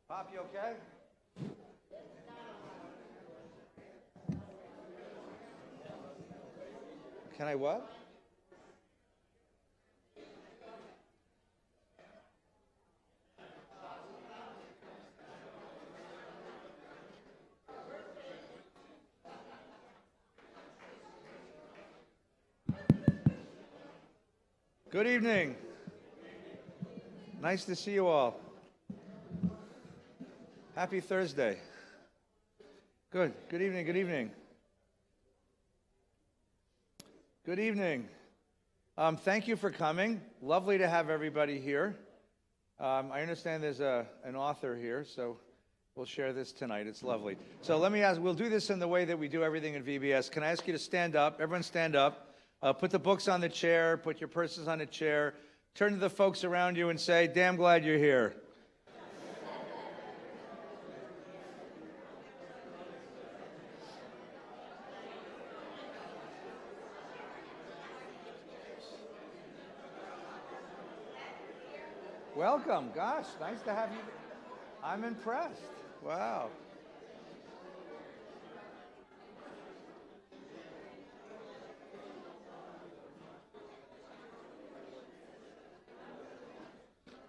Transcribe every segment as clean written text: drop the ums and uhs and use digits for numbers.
Pop, you okay? Can I what? Good evening. Nice to see you all. Happy Thursday. Good. Good evening. Good evening. Good evening. Thank you for coming. Lovely to have everybody here. I understand there's an author here, so we'll share this tonight. It's lovely. So let me ask, we'll do this in the way that we do everything at VBS. Can I ask you to stand up? Everyone stand up. Put the books on the chair. Put your purses on a chair. Turn to the folks around you and say, damn glad you're here. Welcome. Gosh, nice to have you. I'm impressed. Wow.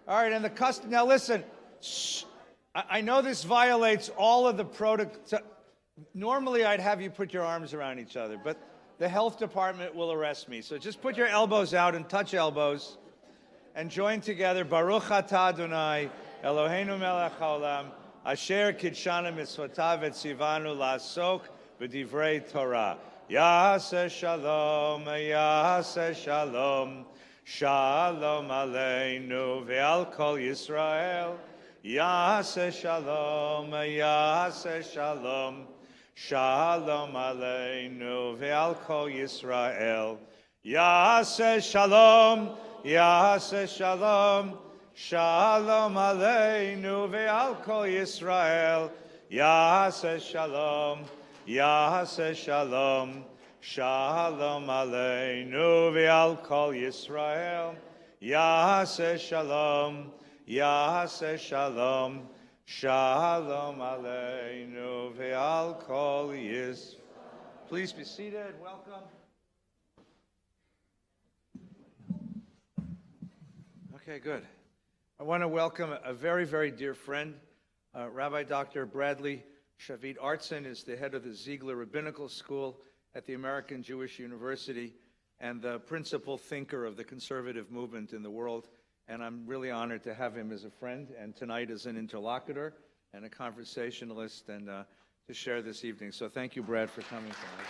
All right, and the custom. Now listen, shh, I know this violates all of the protocol. Normally I'd have you put your arms around each other, but the health department will arrest me. So just put your elbows out and touch elbows and join together. Baruch atah Adonai, Eloheinu melech haolam, asher kidshanu mitzvotav etzivanu la'asok b'divrei Torah. Yaseh shalom, yaseh shalom. Shalom aleinu ve'al kol Yisrael. Yaseh shalom, yaseh shalom. Shalom aleinu ve'al kol Yisrael. Yaseh shalom, yaseh shalom. Shalom aleinu ve'al kol Yisrael. Yaseh shalom, yaseh shalom. Shalom aleinu ve'al kol Yisrael. Yaseh shalom, yaseh shalom. Shalom aleinu ve'al kol Yisrael. Please be seated. Welcome. Okay, good. I want to welcome a very, very dear friend, Rabbi Dr. Bradley Shavit. Artson is the head of the Ziegler Rabbinical School at the American Jewish University and the principal thinker of the conservative movement in the world. And I'm really honored to have him as a friend and tonight as an interlocutor and a conversationalist and to share this evening. So thank you, Brad, for coming tonight.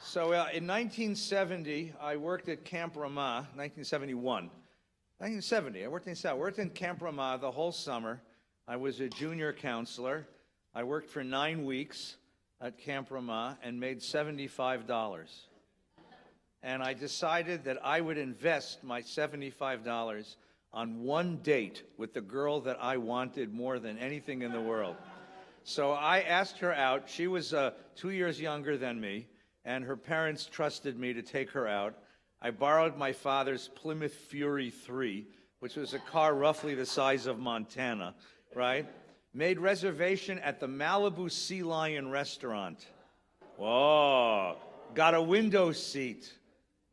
So in 1970, I worked at Camp Ramah, 1971. 1970, I worked in Camp Ramah the whole summer. I was a junior counselor. I worked for 9 weeks at Camp Ramah and made $75. And I decided that I would invest my $75 on one date with the girl that I wanted more than anything in the world. So I asked her out. She was 2 years younger than me, and her parents trusted me to take her out. I borrowed my father's Plymouth Fury 3, which was a car roughly the size of Montana, right? Made reservation at the Malibu Sea Lion restaurant. Whoa, got a window seat,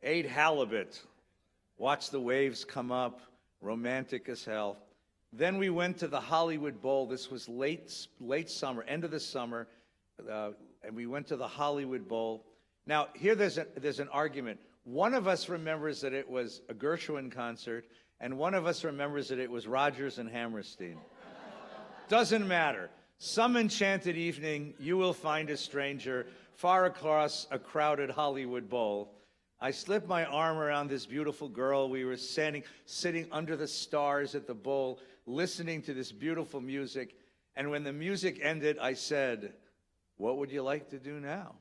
ate halibut, watched the waves come up, romantic as hell. Then we went to the Hollywood Bowl. This was late summer, end of the summer, and we went to the Hollywood Bowl. Now, here there's an argument. One of us remembers that it was a Gershwin concert, and one of us remembers that it was Rodgers and Hammerstein. Doesn't matter. Some enchanted evening, you will find a stranger far across a crowded Hollywood Bowl. I slipped my arm around this beautiful girl. We were sitting under the stars at the bowl, listening to this beautiful music. And when the music ended, I said, "What would you like to do now?"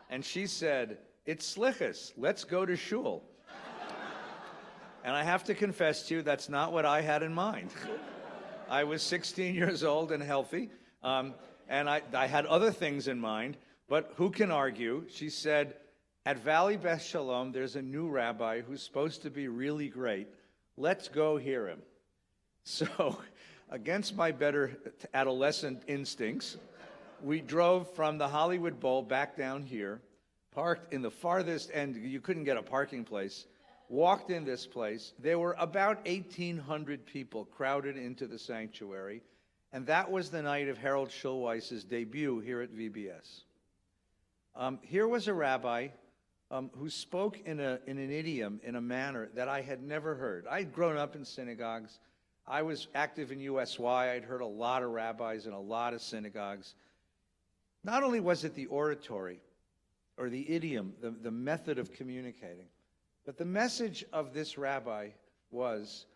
And she said, "It's slichus. Let's go to shul." And I have to confess to you, that's not what I had in mind. I was 16 years old and healthy, and I had other things in mind, but who can argue? She said, "At Valley Beth Shalom, there's a new rabbi who's supposed to be really great. Let's go hear him. So, against my better adolescent instincts, we drove from the Hollywood Bowl back down here, parked in the farthest end. You couldn't get a parking place. Walked in this place. There were about 1,800 people crowded into the sanctuary, and that was the night of Harold Schulweis's debut here at VBS. Here was a rabbi who spoke in an idiom, in a manner that I had never heard. I'd grown up in synagogues. I was active in USY. I'd heard a lot of rabbis in a lot of synagogues. Not only was it the oratory or the idiom, the method of communicating, but the message of this rabbi was,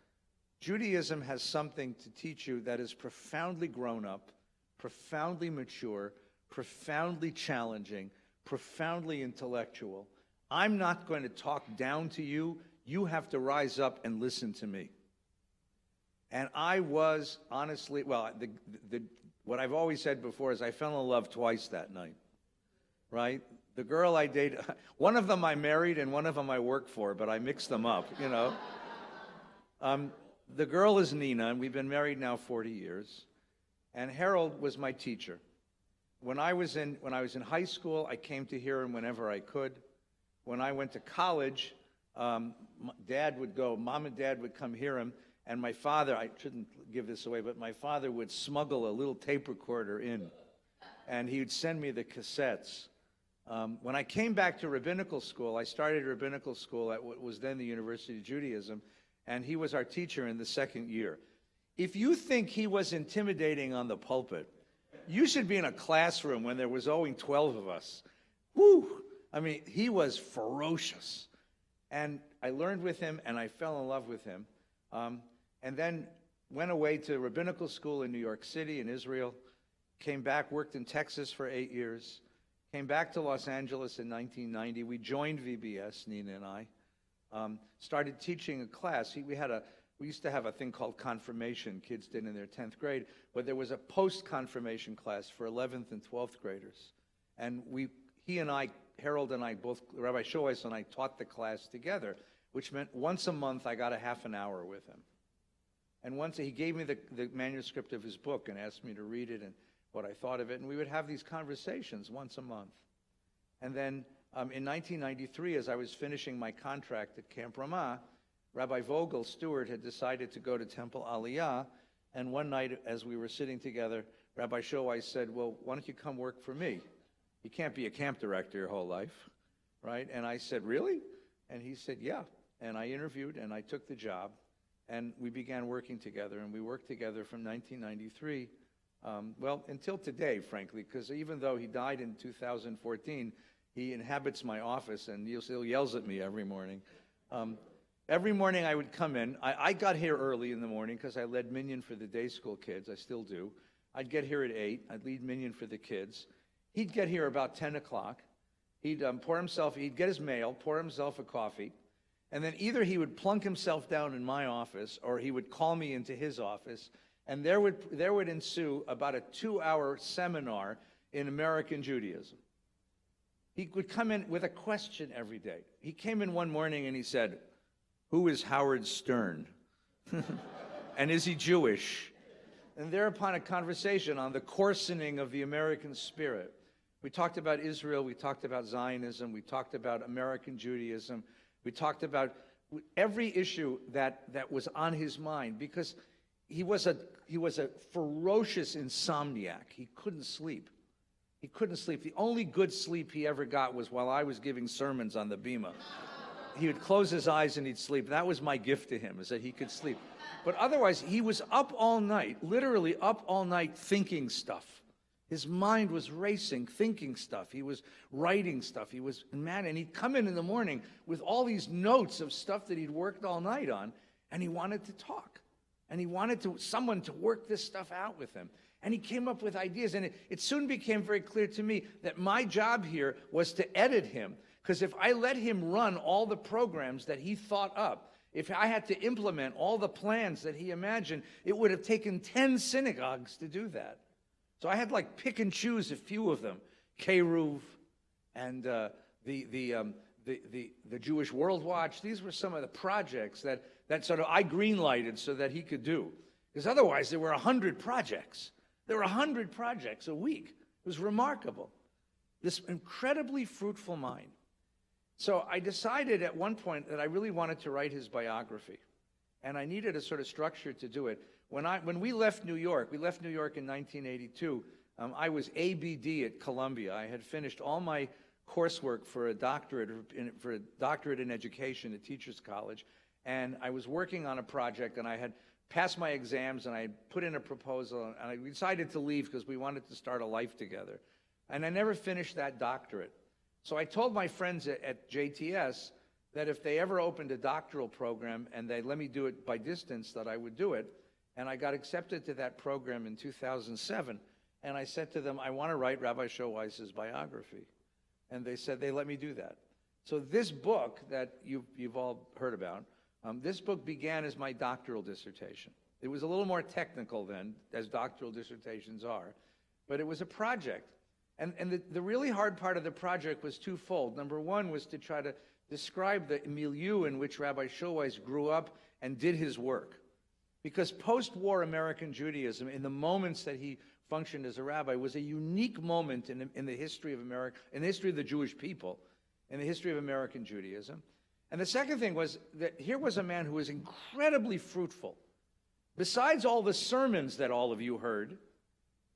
Judaism has something to teach you that is profoundly grown up, profoundly mature, profoundly challenging, profoundly intellectual. I'm not going to talk down to you. You have to rise up and listen to me. And I was honestly, well, what I've always said before is I fell in love twice that night, right? The girl I dated, one of them I married and one of them I worked for, but I mixed them up, you know. The girl is Nina, and we've been married now 40 years. And Harold was my teacher. When I was in high school, I came to hear him whenever I could. When I went to college, Dad would go, Mom and Dad would come hear him, and my father, I shouldn't give this away, but my father would smuggle a little tape recorder in, and he would send me the cassettes. When I came back to rabbinical school, I started rabbinical school at what was then the University of Judaism, and he was our teacher in the second year. If you think he was intimidating on the pulpit, you should be in a classroom when there was only 12 of us. Whew! I mean, he was ferocious. And I learned with him, and I fell in love with him. And then went away to rabbinical school in New York City, in Israel. Came back, worked in Texas for 8 years. Came back to Los Angeles in 1990. We joined VBS, Nina and I. Started teaching a class. We used to have a thing called confirmation, kids did in their 10th grade, but there was a post-confirmation class for 11th and 12th graders. And he and I, Harold and I, both, Rabbi Schulweis and I taught the class together, which meant once a month I got a half an hour with him. And once he gave me the manuscript of his book and asked me to read it and what I thought of it, and we would have these conversations once a month. And then in 1993, as I was finishing my contract at Camp Ramah, Rabbi Vogel, Stewart, had decided to go to Temple Aliyah, and one night as we were sitting together, Rabbi Schulweis said, well, why don't you come work for me? You can't be a camp director your whole life, right? And I said, really? And he said, yeah. And I interviewed, and I took the job, and we began working together, and we worked together from 1993, until today, frankly, because even though he died in 2014, he inhabits my office, and he still yells at me every morning. Every morning I would come in. I got here early in the morning because I led Minyan for the day school kids. I still do. I'd get here at 8. I'd lead Minyan for the kids. He'd get here about 10 o'clock. He'd he'd get his mail, pour himself a coffee, and then either he would plunk himself down in my office or he would call me into his office, and there would ensue about a 2-hour seminar in American Judaism. He would come in with a question every day. He came in one morning and he said, who is Howard Stern? And is he Jewish? And thereupon a conversation on the coarsening of the American spirit. We talked about Israel, we talked about Zionism, we talked about American Judaism, we talked about every issue that was on his mind, because he was a ferocious insomniac. He couldn't sleep. He couldn't sleep. The only good sleep he ever got was while I was giving sermons on the Bima. He would close his eyes and he'd sleep. That was my gift to him, is that he could sleep. But otherwise, he was up all night, literally up all night thinking stuff. His mind was racing, thinking stuff. He was writing stuff. He was mad. And he'd come in the morning with all these notes of stuff that he'd worked all night on, and he wanted to talk. And he wanted someone to work this stuff out with him. And he came up with ideas, and it soon became very clear to me that my job here was to edit him, because if I let him run all the programs that he thought up, if I had to implement all the plans that he imagined, it would have taken 10 synagogues to do that. So I had pick and choose a few of them, Keruv, and the the Jewish World Watch. These were some of the projects that sort of I green-lighted so that he could do. Because otherwise there were 100 projects. There were 100 projects a week. It was remarkable. This incredibly fruitful mind. So I decided at one point that I really wanted to write his biography. And I needed a sort of structure to do it. When we left New York in 1982, I was ABD at Columbia. I had finished all my coursework for a doctorate in education at Teachers College. And I was working on a project, and I had passed my exams, and I put in a proposal, and I decided to leave because we wanted to start a life together. And I never finished that doctorate. So I told my friends at JTS that if they ever opened a doctoral program and they let me do it by distance, that I would do it. And I got accepted to that program in 2007. And I said to them, I want to write Rabbi Schulweis's biography. And they said they let me do that. So this book that you've all heard about, this book began as my doctoral dissertation. It was a little more technical then, as doctoral dissertations are, but it was a project. And the really hard part of the project was twofold. Number one was to try to describe the milieu in which Rabbi Schulweis grew up and did his work. Because post-war American Judaism, in the moments that he functioned as a rabbi, was a unique moment in the history of America, in the history of the Jewish people, in the history of American Judaism. And the second thing was that here was a man who was incredibly fruitful. Besides all the sermons that all of you heard,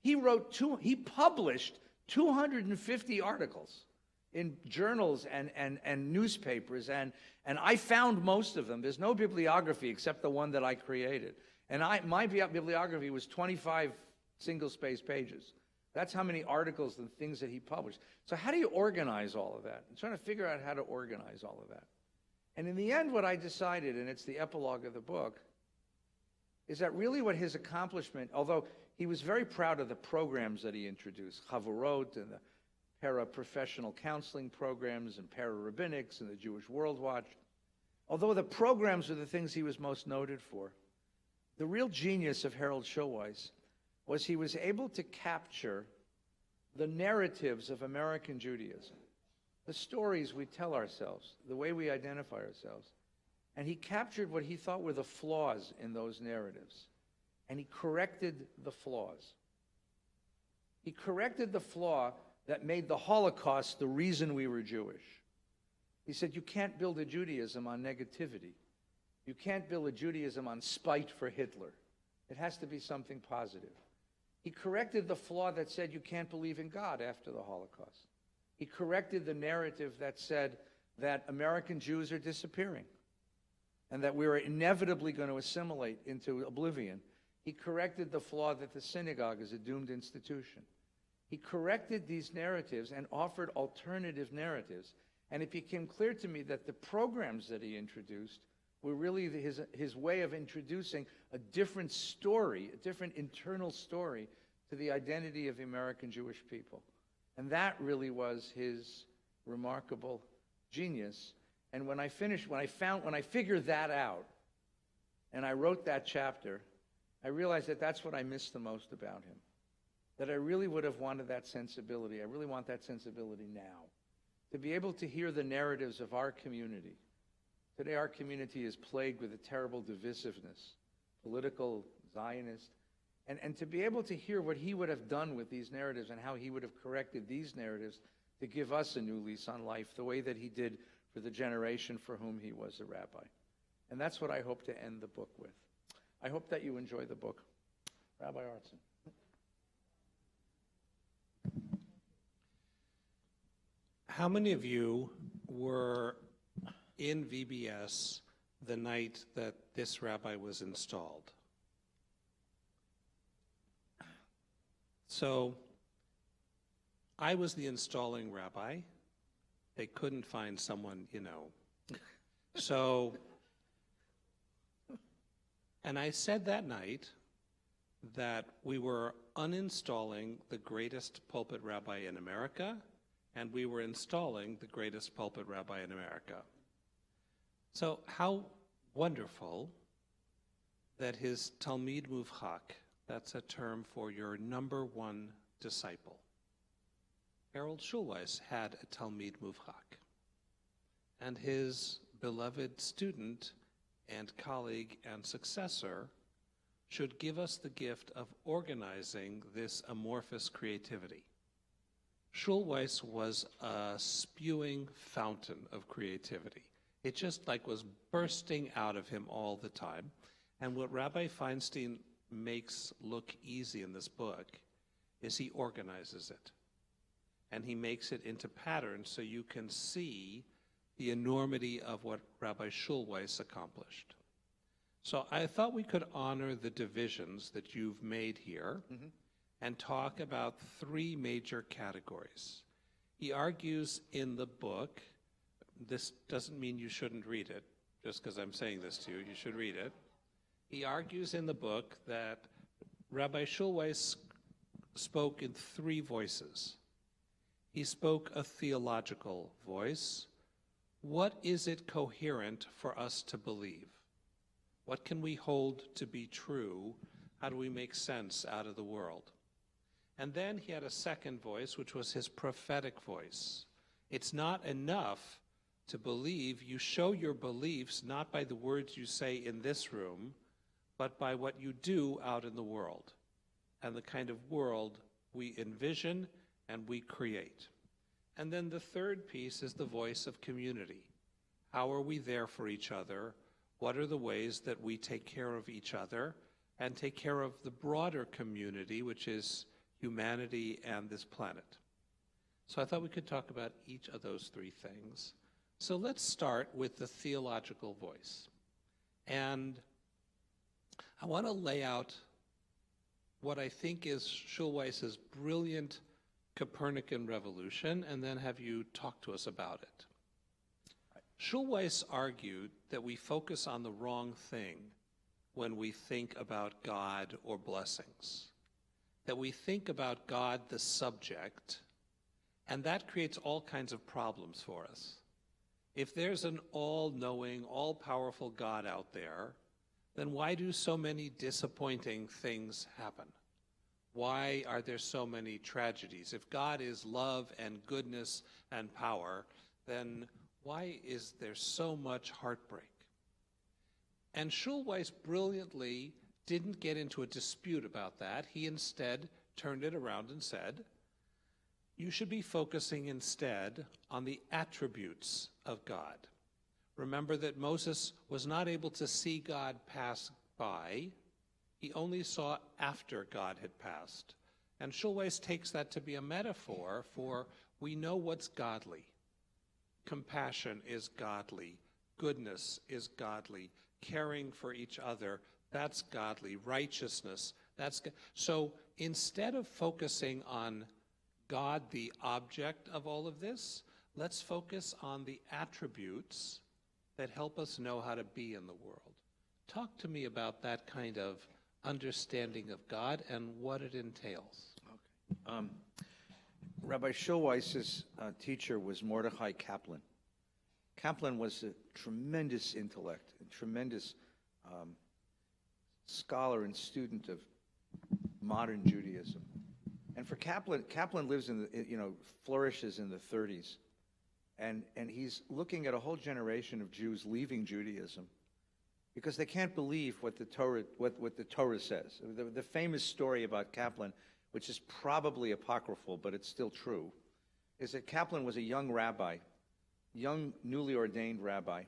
he published 250 articles in journals and newspapers, and I found most of them. There's no bibliography except the one that I created. And my bibliography was 25 single-space pages. That's how many articles and things that he published. So how do you organize all of that? I'm trying to figure out how to organize all of that. And in the end, what I decided, and it's the epilogue of the book, is that really what his accomplishment, although he was very proud of the programs that he introduced, Chavurot and the para-professional counseling programs and para-rabbinics and the Jewish World Watch, although the programs were the things he was most noted for, the real genius of Harold Schulweis was he was able to capture the narratives of American Judaism, the stories we tell ourselves, the way we identify ourselves. And he captured what he thought were the flaws in those narratives. And he corrected the flaws. He corrected the flaw that made the Holocaust the reason we were Jewish. He said, you can't build a Judaism on negativity. You can't build a Judaism on spite for Hitler. It has to be something positive. He corrected the flaw that said you can't believe in God after the Holocaust. He corrected the narrative that said that American Jews are disappearing and that we were inevitably going to assimilate into oblivion. He corrected the flaw that the synagogue is a doomed institution. He corrected these narratives and offered alternative narratives. And it became clear to me that the programs that he introduced were really his way of introducing a different story, a different internal story to the identity of the American Jewish people. And that really was his remarkable genius. And when I figured that out, and I wrote that chapter, I realized that that's what I missed the most about him. That I really would have wanted that sensibility. I really want that sensibility now. To be able to hear the narratives of our community. Today our community is plagued with a terrible divisiveness, political, Zionist, and to be able to hear what he would have done with these narratives and how he would have corrected these narratives to give us a new lease on life, the way that he did for the generation for whom he was a rabbi. And that's what I hope to end the book with. I hope that you enjoy the book. Rabbi Artson. How many of you were in VBS the night that this rabbi was installed? So I was the installing rabbi. They couldn't find someone, So, and I said that night that we were uninstalling the greatest pulpit rabbi in America, and we were installing the greatest pulpit rabbi in America. So how wonderful that his Talmid Muvchak, that's a term for your number one disciple. Harold Schulweis had a Talmid Muvchak. and his beloved student and colleague and successor should give us the gift of organizing this amorphous creativity. Schulweis was a spewing fountain of creativity. It just was bursting out of him all the time. And what Rabbi Feinstein makes look easy in this book is he organizes it. And he makes it into patterns so you can see the enormity of what Rabbi Schulweis accomplished. So I thought we could honor the divisions that you've made here and talk about three major categories. He argues in the book, this doesn't mean you shouldn't read it, just because I'm saying this to you, you should read it. He argues in the book that Rabbi Schulweis spoke in three voices. He spoke a theological voice. What is it coherent for us to believe? What can we hold to be true? How do we make sense out of the world? And then he had a second voice, which was his prophetic voice. It's not enough to believe. You show your beliefs not by the words you say in this room, but by what you do out in the world and the kind of world we envision and we create. And then the third piece is the voice of community. How are we there for each other? What are the ways that we take care of each other and take care of the broader community, which is humanity and this planet? So I thought we could talk about each of those three things. So let's start with the theological voice. And I want to lay out what I think is Schulweis's brilliant Copernican revolution, and then have you talk to us about it. Schulweis argued that we focus on the wrong thing when we think about God or blessings, that we think about God the subject, and that creates all kinds of problems for us. If there's an all-knowing, all-powerful God out there, then why do so many disappointing things happen? Why are there so many tragedies? If God is love and goodness and power, then why is there so much heartbreak? And Schulweis brilliantly didn't get into a dispute about that. He instead turned it around and said, you should be focusing instead on the attributes of God. Remember that Moses was not able to see God pass by. He only saw after God had passed. And Schulweis takes that to be a metaphor for we know what's godly. Compassion is godly. Goodness is godly. Caring for each other, that's godly. Righteousness, that's good. So instead of focusing on God, the object of all of this, let's focus on the attributes that help us know how to be in the world. Talk to me about that kind of understanding of God and what it entails. Okay. Rabbi Schulweis's teacher was Mordechai Kaplan. Kaplan was a tremendous intellect, a tremendous scholar and student of modern Judaism. And for Kaplan, Kaplan lives in the, flourishes in the 30s. And he's looking at a whole generation of Jews leaving Judaism because they can't believe what the Torah says. The famous story about Kaplan, which is probably apocryphal, but it's still true, is that Kaplan was a young rabbi, young newly ordained rabbi,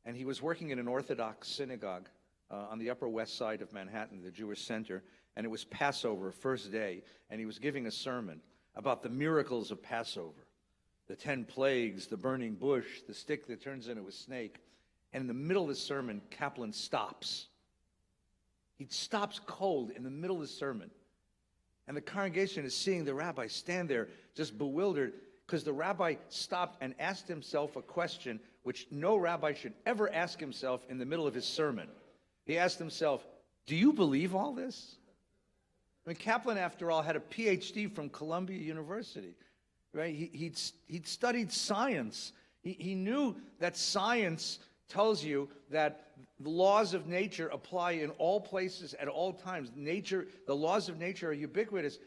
and he was working in an Orthodox synagogue on the Upper West Side of Manhattan, the Jewish center, and it was Passover, first day, and he was giving a sermon about the miracles of Passover. The 10 plagues, the burning bush, the stick that turns into a snake. And in the middle of the sermon, Kaplan stops. He stops cold in the middle of the sermon. And the congregation is seeing the rabbi stand there just bewildered because the rabbi stopped and asked himself a question which no rabbi should ever ask himself in the middle of his sermon. He asked himself, do you believe all this? I mean, Kaplan, after all, had a PhD from Columbia University. Right? He'd studied science. He knew that science tells you that the laws of nature apply in all places at all times. The laws of nature are ubiquitous.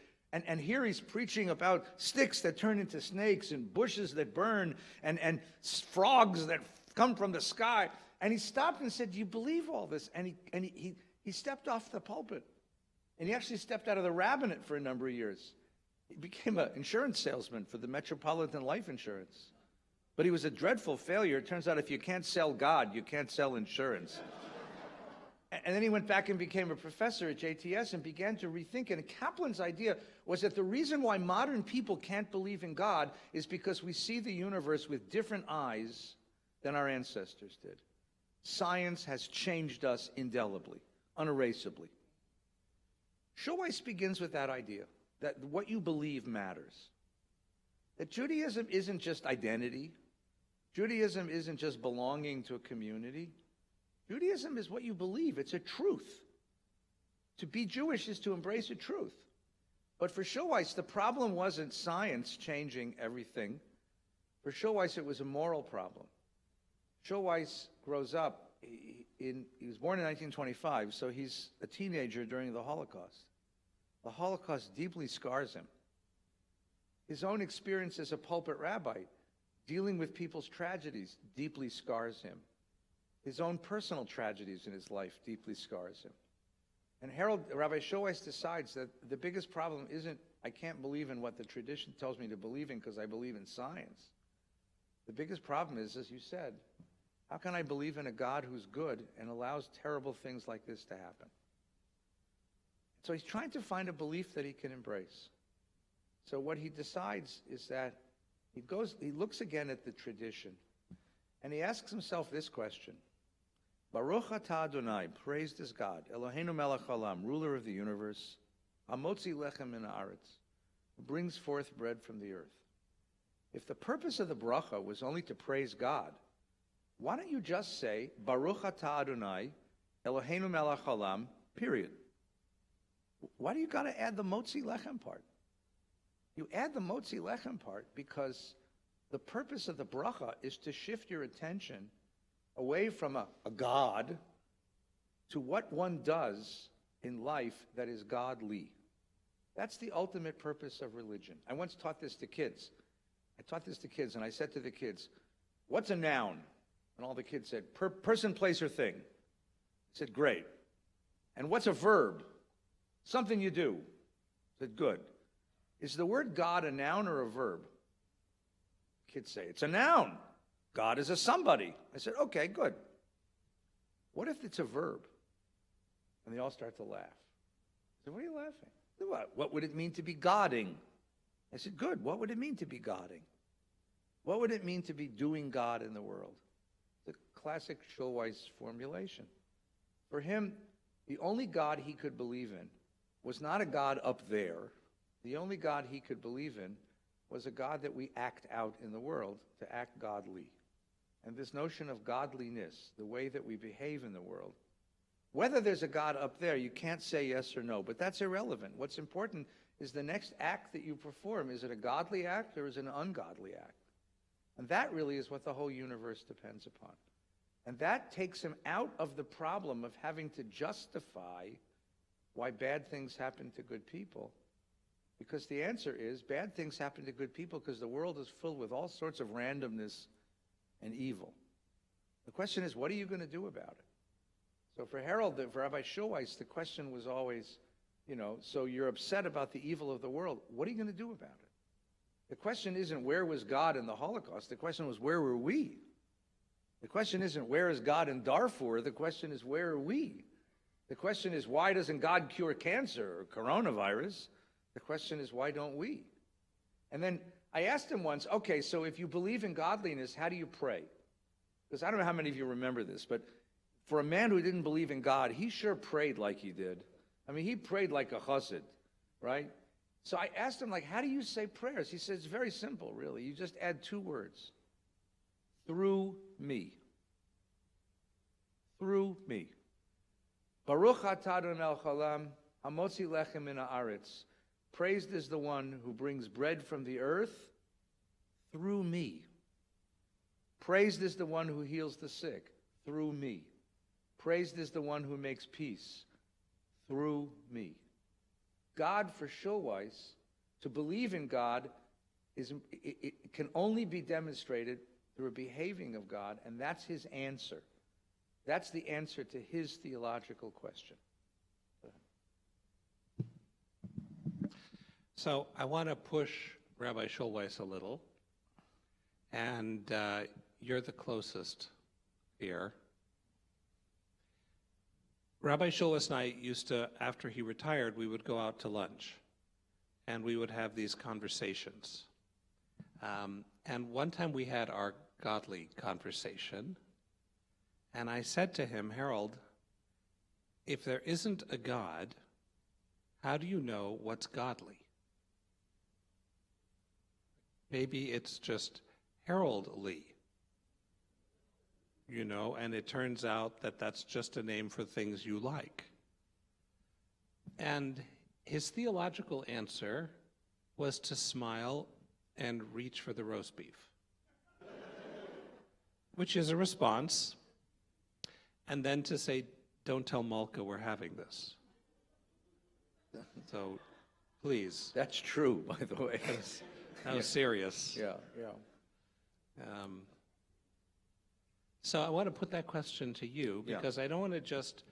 And here he's preaching about sticks that turn into snakes and bushes that burn and frogs that come from the sky. And he stopped and said, do you believe all this? And he stepped off the pulpit. And he actually stepped out of the rabbinate for a number of years. He became an insurance salesman for the Metropolitan Life Insurance. But he was a dreadful failure. It turns out if you can't sell God, you can't sell insurance. And then he went back and became a professor at JTS and began to rethink it. And Kaplan's idea was that the reason why modern people can't believe in God is because we see the universe with different eyes than our ancestors did. Science has changed us indelibly, unerasably. Schulweis begins with that idea, that what you believe matters. That Judaism isn't just identity. Judaism isn't just belonging to a community. Judaism is what you believe. It's a truth. To be Jewish is to embrace a truth. But for Schulweis, the problem wasn't science changing everything. For Schulweis, it was a moral problem. Schulweis grows up. He was born in 1925, so he's a teenager during the Holocaust. The Holocaust deeply scars him. His own experience as a pulpit rabbi, dealing with people's tragedies, deeply scars him. His own personal tragedies in his life deeply scars him. And Rabbi Schulweis decides that the biggest problem isn't, I can't believe in what the tradition tells me to believe in because I believe in science. The biggest problem is, as you said, how can I believe in a God who's good and allows terrible things like this to happen? So he's trying to find a belief that he can embrace. So what he decides is that he looks again at the tradition, and he asks himself this question. Baruch atah Adonai, praised is God, Eloheinu melech haolam, ruler of the universe, hamotzi lechem min haaretz, who brings forth bread from the earth. If the purpose of the bracha was only to praise God, why don't you just say, Baruch atah Adonai, Eloheinu melech haolam, period? Why do you got to add the motzi lechem part? You add the motzi lechem part because the purpose of the bracha is to shift your attention away from a God to what one does in life that is godly. That's the ultimate purpose of religion. I once taught this to kids. And I said to the kids, what's a noun? And all the kids said, person, place, or thing. I said, great. And what's a verb? Something you do. I said, good. Is the word God a noun or a verb? Kids say, it's a noun. God is a somebody. I said, okay, good. What if it's a verb? And they all start to laugh. I said, what are you laughing? What would it mean to be godding? I said, good. What would it mean to be godding? What would it mean to be doing God in the world? The classic Schulweis formulation. For him, the only God he could believe in was not a God up there. The only God he could believe in was a God that we act out in the world to act godly. And this notion of godliness, the way that we behave in the world, whether there's a God up there, you can't say yes or no, but that's irrelevant. What's important is the next act that you perform. Is it a godly act or is it an ungodly act? And that really is what the whole universe depends upon. And that takes him out of the problem of having to justify why bad things happen to good people. Because the answer is bad things happen to good people because the world is filled with all sorts of randomness and evil. The question is, what are you going to do about it? So for Rabbi Schulweis, the question was always, so you're upset about the evil of the world. What are you going to do about it? The question isn't where was God in the Holocaust. The question was where were we? The question isn't where is God in Darfur. The question is where are we? The question is why doesn't God cure cancer or coronavirus? The question is why don't we? And then I asked him once, okay, so if you believe in godliness, how do you pray? Because I don't know how many of you remember this, but for a man who didn't believe in God, he sure prayed like he did. I mean, he prayed like a chassid, right? So I asked him, how do you say prayers? He said, it's very simple, really. You just add two words. Through me. Through me. Baruch atah Adonai melech haolam, hamotzi lechem min haaretz. Praised is the one who brings bread from the earth through me. Praised is the one who heals the sick through me. Praised is the one who makes peace through me. God, for Schulweis, To believe in God it can only be demonstrated through a behaving of God, and that's his answer. That's the answer to his theological question. So I want to push Rabbi Schulweis a little, and you're the closest here. Rabbi Schulweis and I used to, after he retired, we would go out to lunch, and we would have these conversations. And one time we had our godly conversation, and I said to him, Harold, if there isn't a God, how do you know what's godly? Maybe it's just heraldly, and it turns out that that's just a name for things you like. And his theological answer was to smile and reach for the roast beef, which is a response, and then to say, don't tell Malka we're having this. So, please. That's true, by the way. That was serious. Yeah. So I want to put that question to you, because I don't want to just,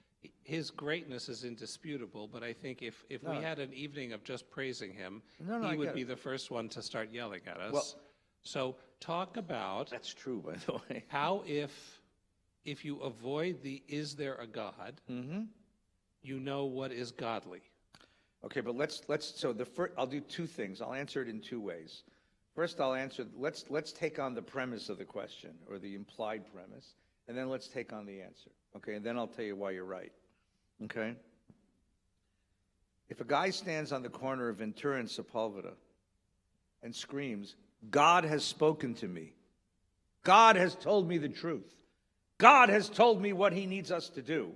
his greatness is indisputable, but I think if we had an evening of just praising him, he would be the first one to start yelling at us. Well, so talk about... That's true, by the way. How if you avoid the is there a God, you know what is godly. Okay, but I'll do two things. I'll answer it in two ways. First, let's take on the premise of the question, or the implied premise, and then let's take on the answer. Okay, and then I'll tell you why you're right. Okay? If a guy stands on the corner of Ventura and Sepulveda and screams, God has spoken to me. God has told me the truth. God has told me what he needs us to do.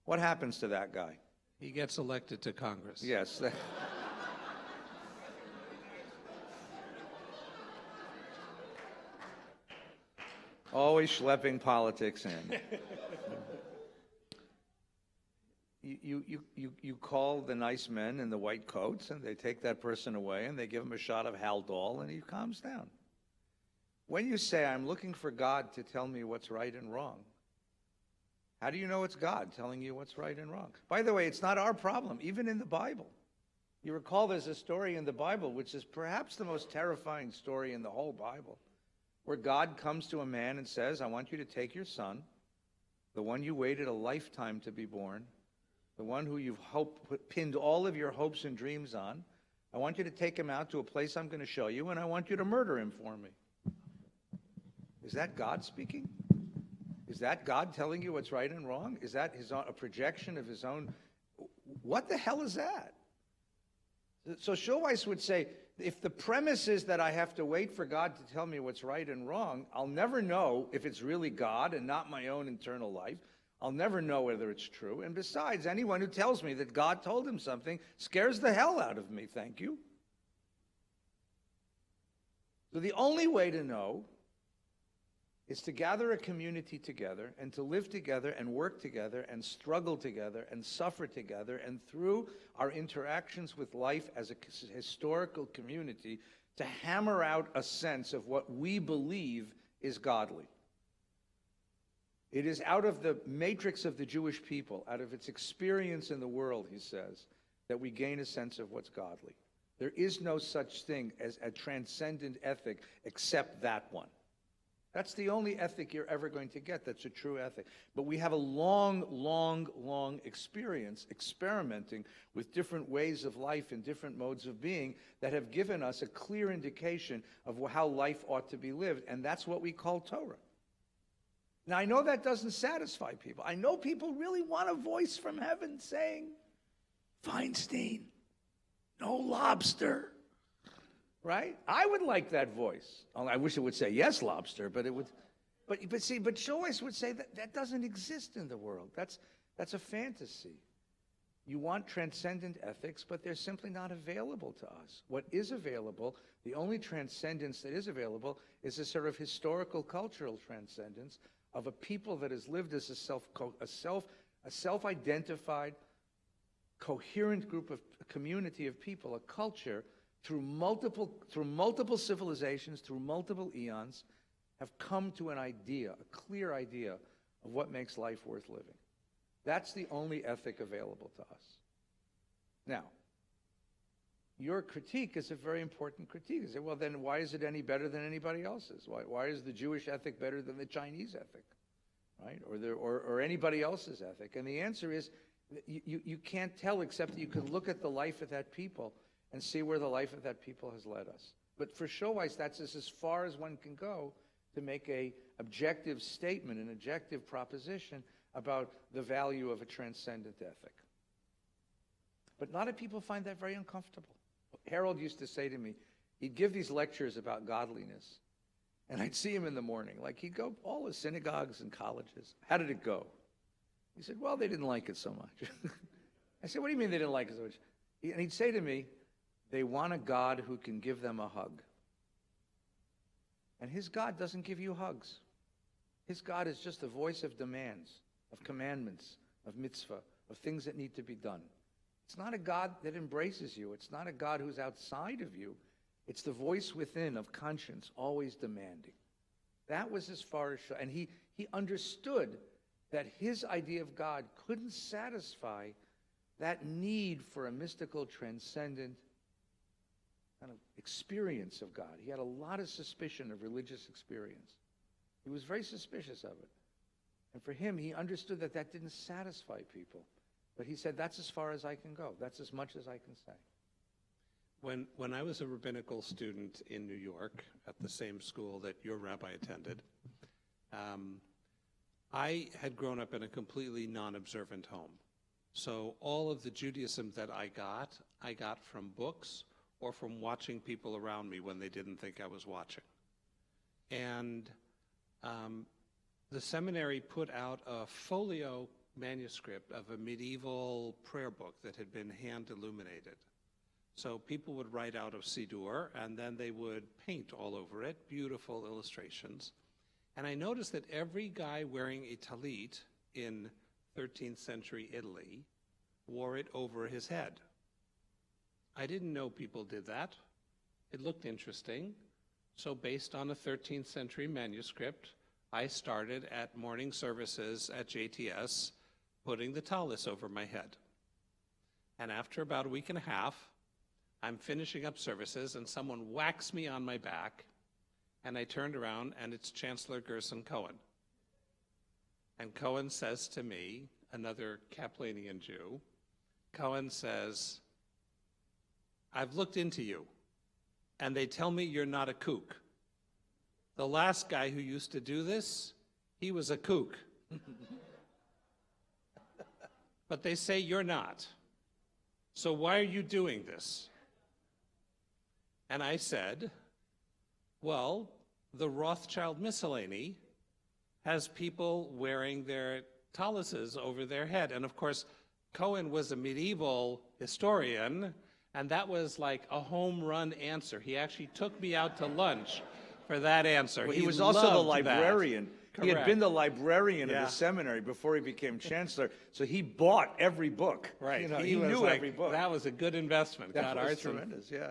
What happens to that guy? He gets elected to Congress. Yes. Always schlepping politics in. You call the nice men in the white coats, and they take that person away, and they give him a shot of Haldol, and he calms down. When you say, I'm looking for God to tell me what's right and wrong, how do you know it's God telling you what's right and wrong? By the way, it's not our problem, even in the Bible. You recall there's a story in the Bible, which is perhaps the most terrifying story in the whole Bible, where God comes to a man and says, I want you to take your son, the one you waited a lifetime to be born, the one who you've pinned all of your hopes and dreams on. I want you to take him out to a place I'm going to show you, and I want you to murder him for me. Is that God speaking? Is that God telling you what's right and wrong? Is that a projection of his own? What the hell is that? So Schulweis would say, if the premise is that I have to wait for God to tell me what's right and wrong, I'll never know if it's really God and not my own internal life. I'll never know whether it's true. And besides, anyone who tells me that God told him something scares the hell out of me, thank you. So the only way to know is to gather a community together and to live together and work together and struggle together and suffer together, and through our interactions with life as a historical community to hammer out a sense of what we believe is godly. It is out of the matrix of the Jewish people, out of its experience in the world, he says, that we gain a sense of what's godly. There is no such thing as a transcendent ethic except that one. That's the only ethic you're ever going to get that's a true ethic. But we have a long experience experimenting with different ways of life and different modes of being that have given us a clear indication of how life ought to be lived, and that's what we call Torah. Now, I know that doesn't satisfy people. I know people really want a voice from heaven saying, Feinstein, no lobster. Right? I would like that voice. I wish it would say yes, lobster, but it would. But Schulweis would say that doesn't exist in the world. That's a fantasy. You want transcendent ethics, but they're simply not available to us. What is available, the only transcendence that is available, is a sort of historical, cultural transcendence of a people that has lived as a self-identified, coherent group of a community of people, a culture, through multiple civilizations, through multiple eons, have come to an idea, a clear idea of what makes life worth living. That's the only ethic available to us. Now, your critique is a very important critique. You say, well, then why is it any better than anybody else's? Why is the Jewish ethic better than the Chinese ethic, right? Or anybody else's ethic? And the answer is, you can't tell except that you can look at the life of that people and see where the life of that people has led us. But for Schulweis, that's as far as one can go to make an objective statement, an objective proposition about the value of a transcendent ethic. But a lot of people find that very uncomfortable. Harold used to say to me, he'd give these lectures about godliness, and I'd see him in the morning. Like, he'd go all the synagogues and colleges. How did it go? He said, well, they didn't like it so much. I said, what do you mean they didn't like it so much? And he'd say to me, they want a God who can give them a hug. And his God doesn't give you hugs. His God is just a voice of demands, of commandments, of mitzvah, of things that need to be done. It's not a God that embraces you. It's not a God who's outside of you. It's the voice within of conscience, always demanding. That was as far as, and he understood that his idea of God couldn't satisfy that need for a mystical, transcendent kind of experience of God. He had a lot of suspicion of religious experience. He was very suspicious of it. And for him, he understood that that didn't satisfy people. But he said, that's as far as I can go. That's as much as I can say. When I was a rabbinical student in New York at the same school that your rabbi attended, I had grown up in a completely non-observant home. So all of the Judaism that I got from books or from watching people around me when they didn't think I was watching. And the seminary put out a folio manuscript of a medieval prayer book that had been hand illuminated. So people would write out of Siddur, and then they would paint all over it, beautiful illustrations. And I noticed that every guy wearing a talit in 13th century Italy wore it over his head. I didn't know people did that. It looked interesting. So based on a 13th century manuscript, I started at morning services at JTS putting the talis over my head. And after about a week and a half, I'm finishing up services and someone whacks me on my back, and I turned around and it's Chancellor Gerson Cohen. And Cohen says to me, another Kaplanian Jew, Cohen says, I've looked into you, and they tell me you're not a kook. The last guy who used to do this, he was a kook. But they say you're not. So why are you doing this? And I said, well, the Rothschild miscellany has people wearing their talises over their head. And of course, Cohen was a medieval historian, and that was like a home run answer. He actually took me out to lunch for that answer. Well, he was also the loved librarian. That. He had been the librarian of the seminary before he became chancellor, so he bought every book. Right. You know, he knew like, every book. That was a good investment. That was Artson. tremendous, yeah.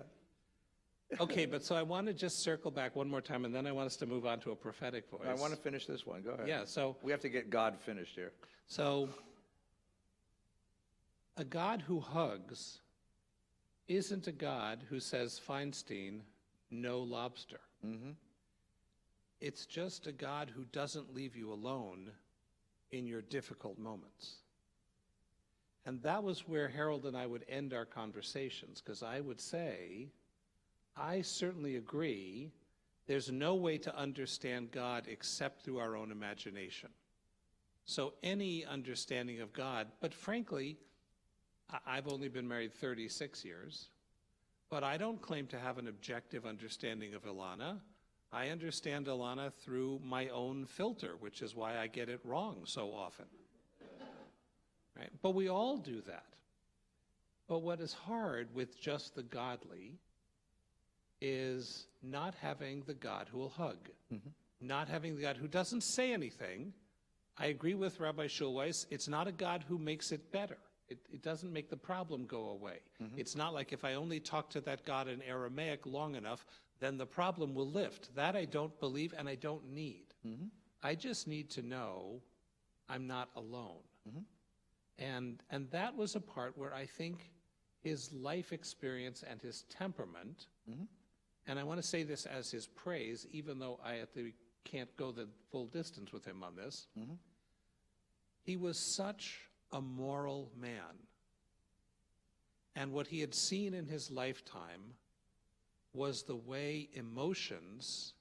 Okay, but so I want to just circle back one more time, and then I want us to move on to a prophetic voice. I want to finish this one. Go ahead. Yeah, so we have to get God finished here. So a God who hugs isn't a God who says, Feinstein, no lobster. Mm-hmm. It's just a God who doesn't leave you alone in your difficult moments. And that was where Harold and I would end our conversations, because I would say, I certainly agree, there's no way to understand God except through our own imagination. So any understanding of God, but frankly, I've only been married 36 years, but I don't claim to have an objective understanding of Ilana. I understand Ilana through my own filter, which is why I get it wrong so often. Right? But we all do that. But what is hard with just the godly is not having the God who will hug, not having the God who doesn't say anything. I agree with Rabbi Schulweis, it's not a God who makes it better. It doesn't make the problem go away. It's not like if I only talk to that God in Aramaic long enough, then the problem will lift. That I don't believe and I don't need. I just need to know I'm not alone. And that was a part where I think his life experience and his temperament, and I want to say this as his praise, even though can't go the full distance with him on this, he was such a moral man. And what he had seen in his lifetime was the way emotions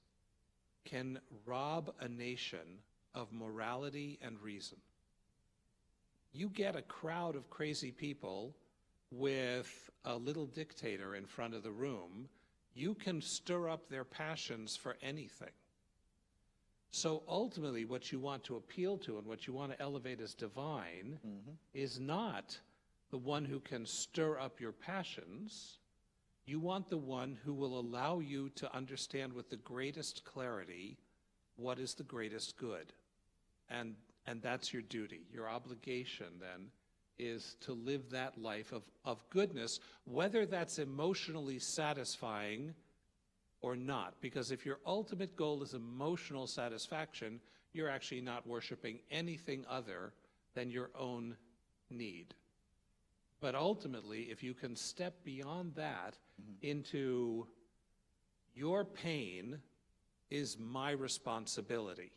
can rob a nation of morality and reason. You get a crowd of crazy people with a little dictator in front of the room, you can stir up their passions for anything. So ultimately, what you want to appeal to and what you want to elevate as divine is not the one who can stir up your passions. You want the one who will allow you to understand with the greatest clarity what is the greatest good. And that's your duty. Your obligation then is to live that life of goodness, whether that's emotionally satisfying or not. Because if your ultimate goal is emotional satisfaction, you're actually not worshiping anything other than your own need. But ultimately, if you can step beyond that into your pain is my responsibility,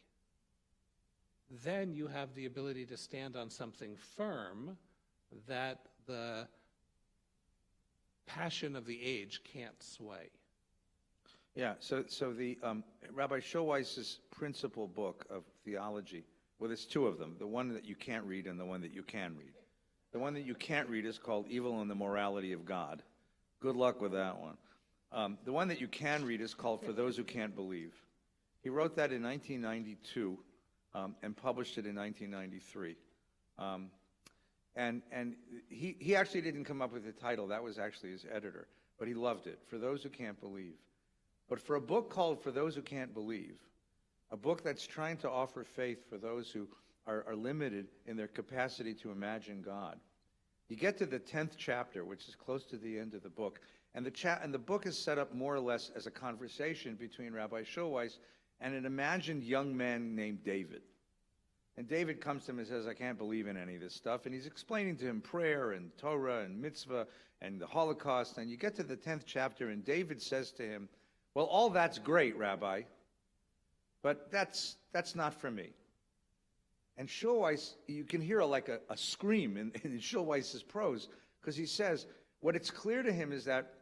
then you have the ability to stand on something firm that the passion of the age can't sway. Yeah, so the Rabbi Schulweis's principal book of theology, well, there's two of them, the one that you can't read and the one that you can read. The one that you can't read is called Evil and the Morality of God. Good luck with that one. The one that you can read is called For Those Who Can't Believe. He wrote that in 1992 and published it in 1993. And he actually didn't come up with the title. That was actually his editor. But he loved it, For Those Who Can't Believe. But for a book called For Those Who Can't Believe, a book that's trying to offer faith for those who are limited in their capacity to imagine God, you get to the 10th chapter, which is close to the end of the book, and the book is set up more or less as a conversation between Rabbi Schulweis and an imagined young man named David. And David comes to him and says, I can't believe in any of this stuff. And he's explaining to him prayer and Torah and mitzvah and the Holocaust. And you get to the 10th chapter, and David says to him, well, all that's great, Rabbi, but that's not for me. And Schulweis, you can hear a scream in Schulweis's prose, because he says, what it's clear to him is that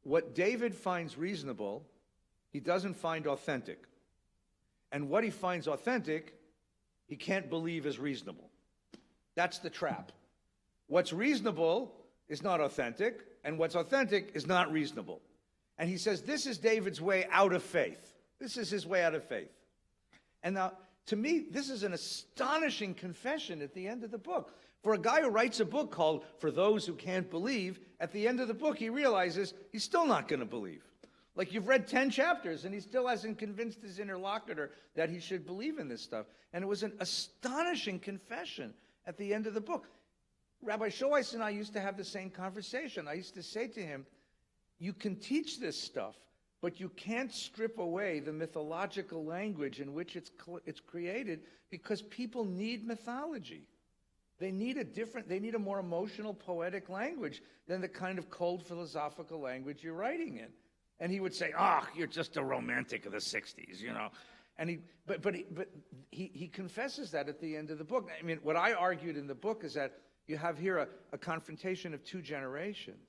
what David finds reasonable, he doesn't find authentic. And what he finds authentic, he can't believe is reasonable. That's the trap. What's reasonable is not authentic, and what's authentic is not reasonable. And he says this is David's way out of faith. This is his way out of faith. And now, to me, this is an astonishing confession at the end of the book. For a guy who writes a book called For Those Who Can't Believe, at the end of the book, he realizes he's still not going to believe. Like, you've read 10 chapters, and he still hasn't convinced his interlocutor that he should believe in this stuff. And it was an astonishing confession at the end of the book. Rabbi Schulweis and I used to have the same conversation. I used to say to him, you can teach this stuff, but you can't strip away the mythological language in which it's created, because people need mythology. They need a more emotional, poetic language than the kind of cold philosophical language you're writing in. And he would say, you're just a romantic of the 60s, you know. And he confesses that at the end of the book. I mean, what I argued in the book is that you have here a confrontation of two generations.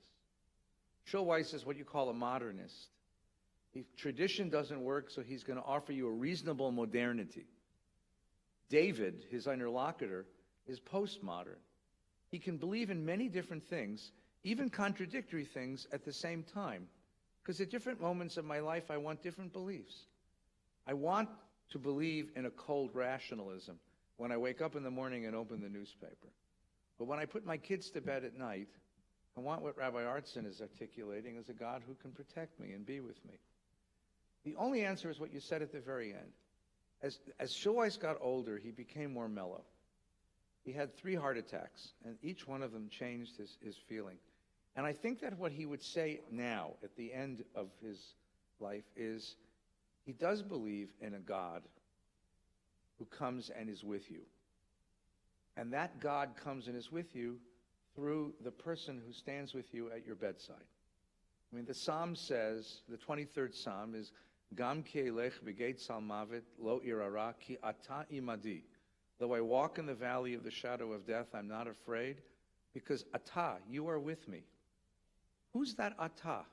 Schulweis is what you call a modernist. Tradition doesn't work, so he's going to offer you a reasonable modernity. David, his interlocutor, is postmodern. He can believe in many different things, even contradictory things at the same time. Because at different moments of my life, I want different beliefs. I want to believe in a cold rationalism when I wake up in the morning and open the newspaper. But when I put my kids to bed at night, I want what Rabbi Artson is articulating as a God who can protect me and be with me. The only answer is what you said at the very end. As Schulweis got older, he became more mellow. He had 3 heart attacks, and each one of them changed his feeling. And I think that what he would say now, at the end of his life, is he does believe in a God who comes and is with you. And that God comes and is with you through the person who stands with you at your bedside. I mean, the Psalm says, the 23rd Psalm is, Gam ki elech begeit salmavet lo irara ki ata imadi. Though I walk in the valley of the shadow of death, I'm not afraid, because ata, you are with me. Who's that ata?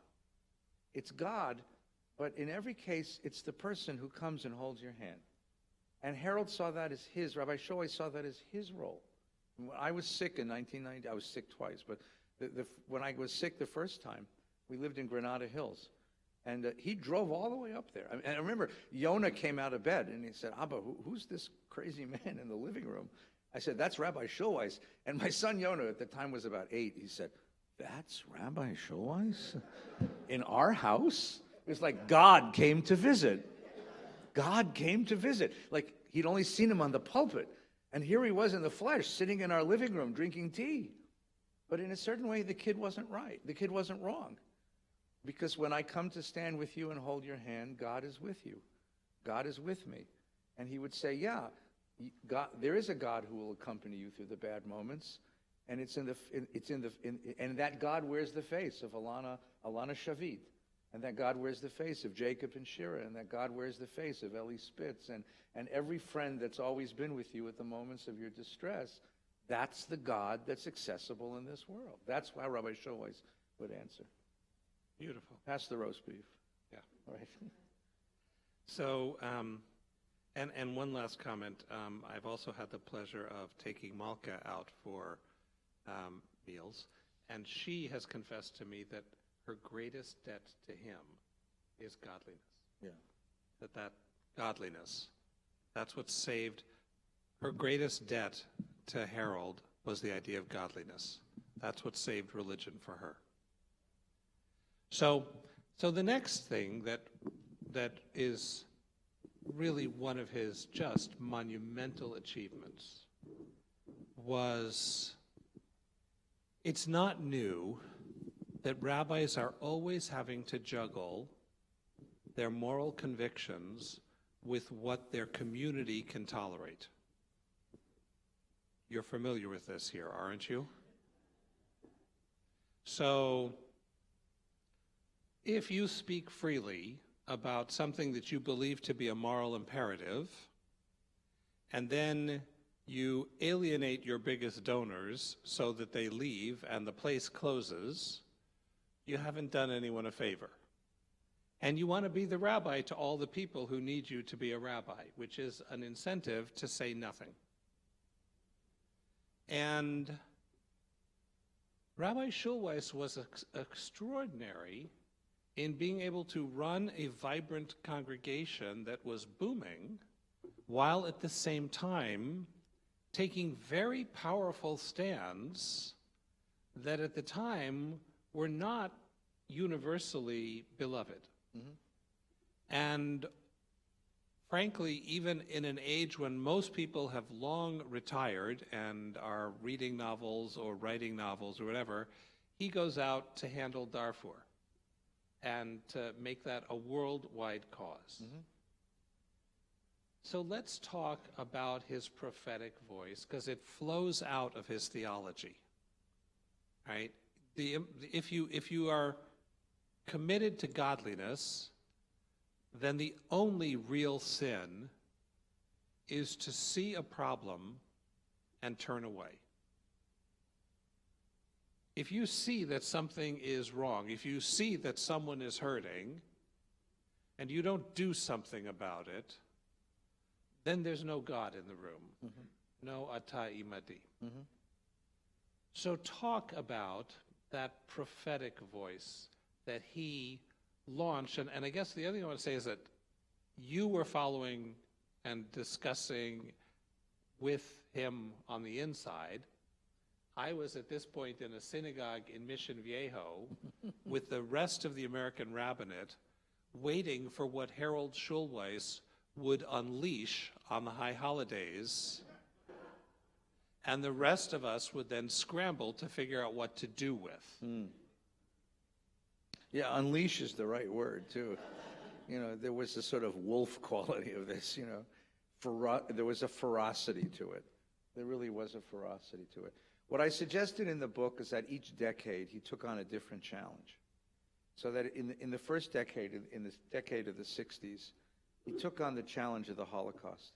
It's God, but in every case, it's the person who comes and holds your hand. And Harold saw that as his, Rabbi Schulweis saw that as his role. When I was sick in 1990, I was sick twice, but when I was sick the first time, we lived in Granada Hills. And he drove all the way up there. I remember Yonah came out of bed and he said, Abba, who's this crazy man in the living room? I said, that's Rabbi Schulweis. And my son Yonah at the time was about 8. He said, that's Rabbi Schulweis? In our house? It was like God came to visit. God came to visit. Like he'd only seen him on the pulpit. And here he was in the flesh, sitting in our living room, drinking tea. But in a certain way, the kid wasn't right. The kid wasn't wrong. Because when I come to stand with you and hold your hand, God is with you. God is with me. And he would say, yeah, God, there is a God who will accompany you through the bad moments. And and that God wears the face of Alana Shavit. And that God wears the face of Jacob and Shira. And that God wears the face of Eli Spitz. And every friend that's always been with you at the moments of your distress. That's the God that's accessible in this world. That's how Rabbi Schulweis would answer. Beautiful. Pass the roast beef. Yeah. All right. So, and one last comment. I've also had the pleasure of taking Malka out for meals, and she has confessed to me that her greatest debt to him is godliness. Yeah. That godliness, that's what saved her greatest debt to Harold was the idea of godliness. That's what saved religion for her. So the next thing that is really one of his just monumental achievements was, it's not new that rabbis are always having to juggle their moral convictions with what their community can tolerate. You're familiar with this here, aren't you? So, if you speak freely about something that you believe to be a moral imperative, and then you alienate your biggest donors so that they leave and the place closes, you haven't done anyone a favor. And you want to be the rabbi to all the people who need you to be a rabbi, which is an incentive to say nothing. And Rabbi Schulweis was extraordinary in being able to run a vibrant congregation that was booming, while at the same time taking very powerful stands that at the time were not universally beloved. Mm-hmm. And frankly, even in an age when most people have long retired and are reading novels or writing novels or whatever, he goes out to handle Darfur and to make that a worldwide cause. Mm-hmm. So let's talk about his prophetic voice, because it flows out of his theology, right? If you are committed to godliness, then the only real sin is to see a problem and turn away. If you see that something is wrong, if you see that someone is hurting, and you don't do something about it, then there's no God in the room. Mm-hmm. No ata imadi. Mm-hmm. So talk about that prophetic voice that he launched. And I guess the other thing I want to say is that you were following and discussing with him on the inside. I was at this point in a synagogue in Mission Viejo with the rest of the American rabbinate waiting for what Harold Schulweis would unleash on the high holidays. and the rest of us would then scramble to figure out what to do with. Yeah, unleash is the right word, too. There was a sort of wolf quality of this, there was a ferocity to it. There really was a ferocity to it. What I suggested in the book is that each decade he took on a different challenge. So that in the first decade, in the decade of the 60s, he took on the challenge of the Holocaust.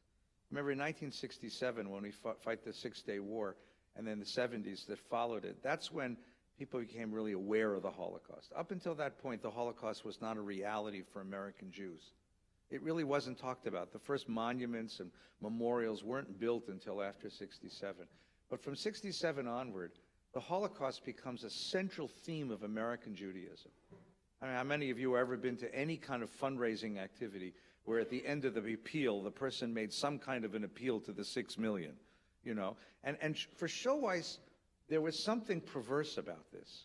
Remember in 1967 when we fight the Six-Day War, and then the 70s that followed it, that's when people became really aware of the Holocaust. Up until that point, the Holocaust was not a reality for American Jews. It really wasn't talked about. The first monuments and memorials weren't built until after 67. But from 67 onward, the Holocaust becomes a central theme of American Judaism. I mean, how many of you have ever been to any kind of fundraising activity where at the end of the appeal, the person made some kind of an appeal to the 6 million, And for Schulweis, there was something perverse about this.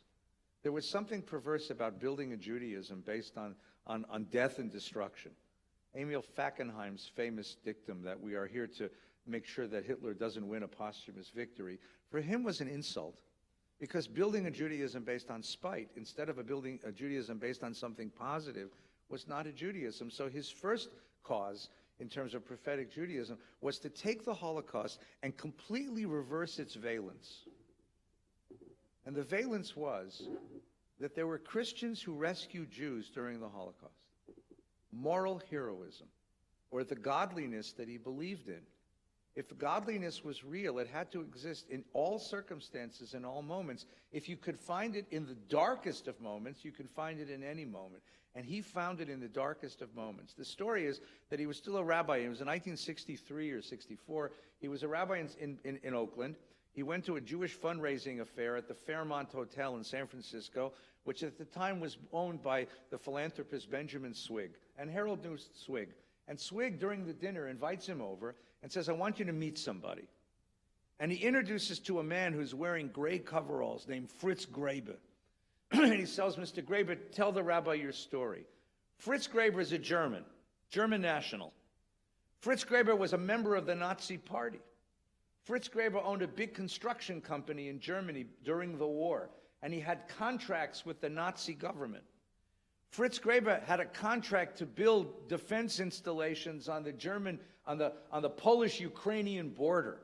There was something perverse about building a Judaism based on death and destruction. Emil Fackenheim's famous dictum that we are here to make sure that Hitler doesn't win a posthumous victory, for him was an insult. Because building a Judaism based on spite, instead of building a Judaism based on something positive, was not a Judaism. So his first cause, in terms of prophetic Judaism, was to take the Holocaust and completely reverse its valence. And the valence was that there were Christians who rescued Jews during the Holocaust. Moral heroism, or the godliness that he believed in. If godliness was real, it had to exist in all circumstances, in all moments. If you could find it in the darkest of moments, you could find it in any moment. And he found it in the darkest of moments. The story is that he was still a rabbi. It was in 1963 or 64. He was a rabbi in Oakland. He went to a Jewish fundraising affair at the Fairmont Hotel in San Francisco, which at the time was owned by the philanthropist Benjamin Swig. And Harold knew Swig. And Swig, during the dinner, invites him over and says, I want you to meet somebody. And he introduces to a man who's wearing gray coveralls named Fritz Grabe. And he tells Mr. Grabe, tell the rabbi your story. Fritz Grabe is a German national. Fritz Grabe was a member of the Nazi Party. Fritz Grabe owned a big construction company in Germany during the war, and he had contracts with the Nazi government. Fritz Grabe had a contract to build defense installations on the Polish-Ukrainian border.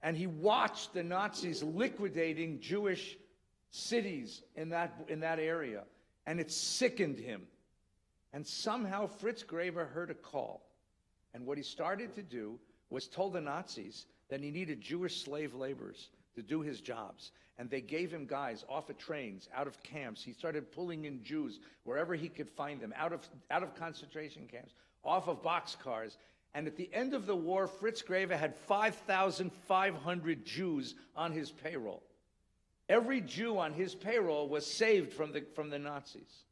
And he watched the Nazis liquidating Jewish cities in that area, and it sickened him. And somehow Fritz Grabe heard a call. And what he started to do was told the Nazis that he needed Jewish slave laborers to do his jobs. And they gave him guys off of trains, out of camps. He started pulling in Jews wherever he could find them, out of concentration camps, off of boxcars. And at the end of the war, Fritz Grabe had 5,500 Jews on his payroll. Every Jew on his payroll was saved from the Nazis.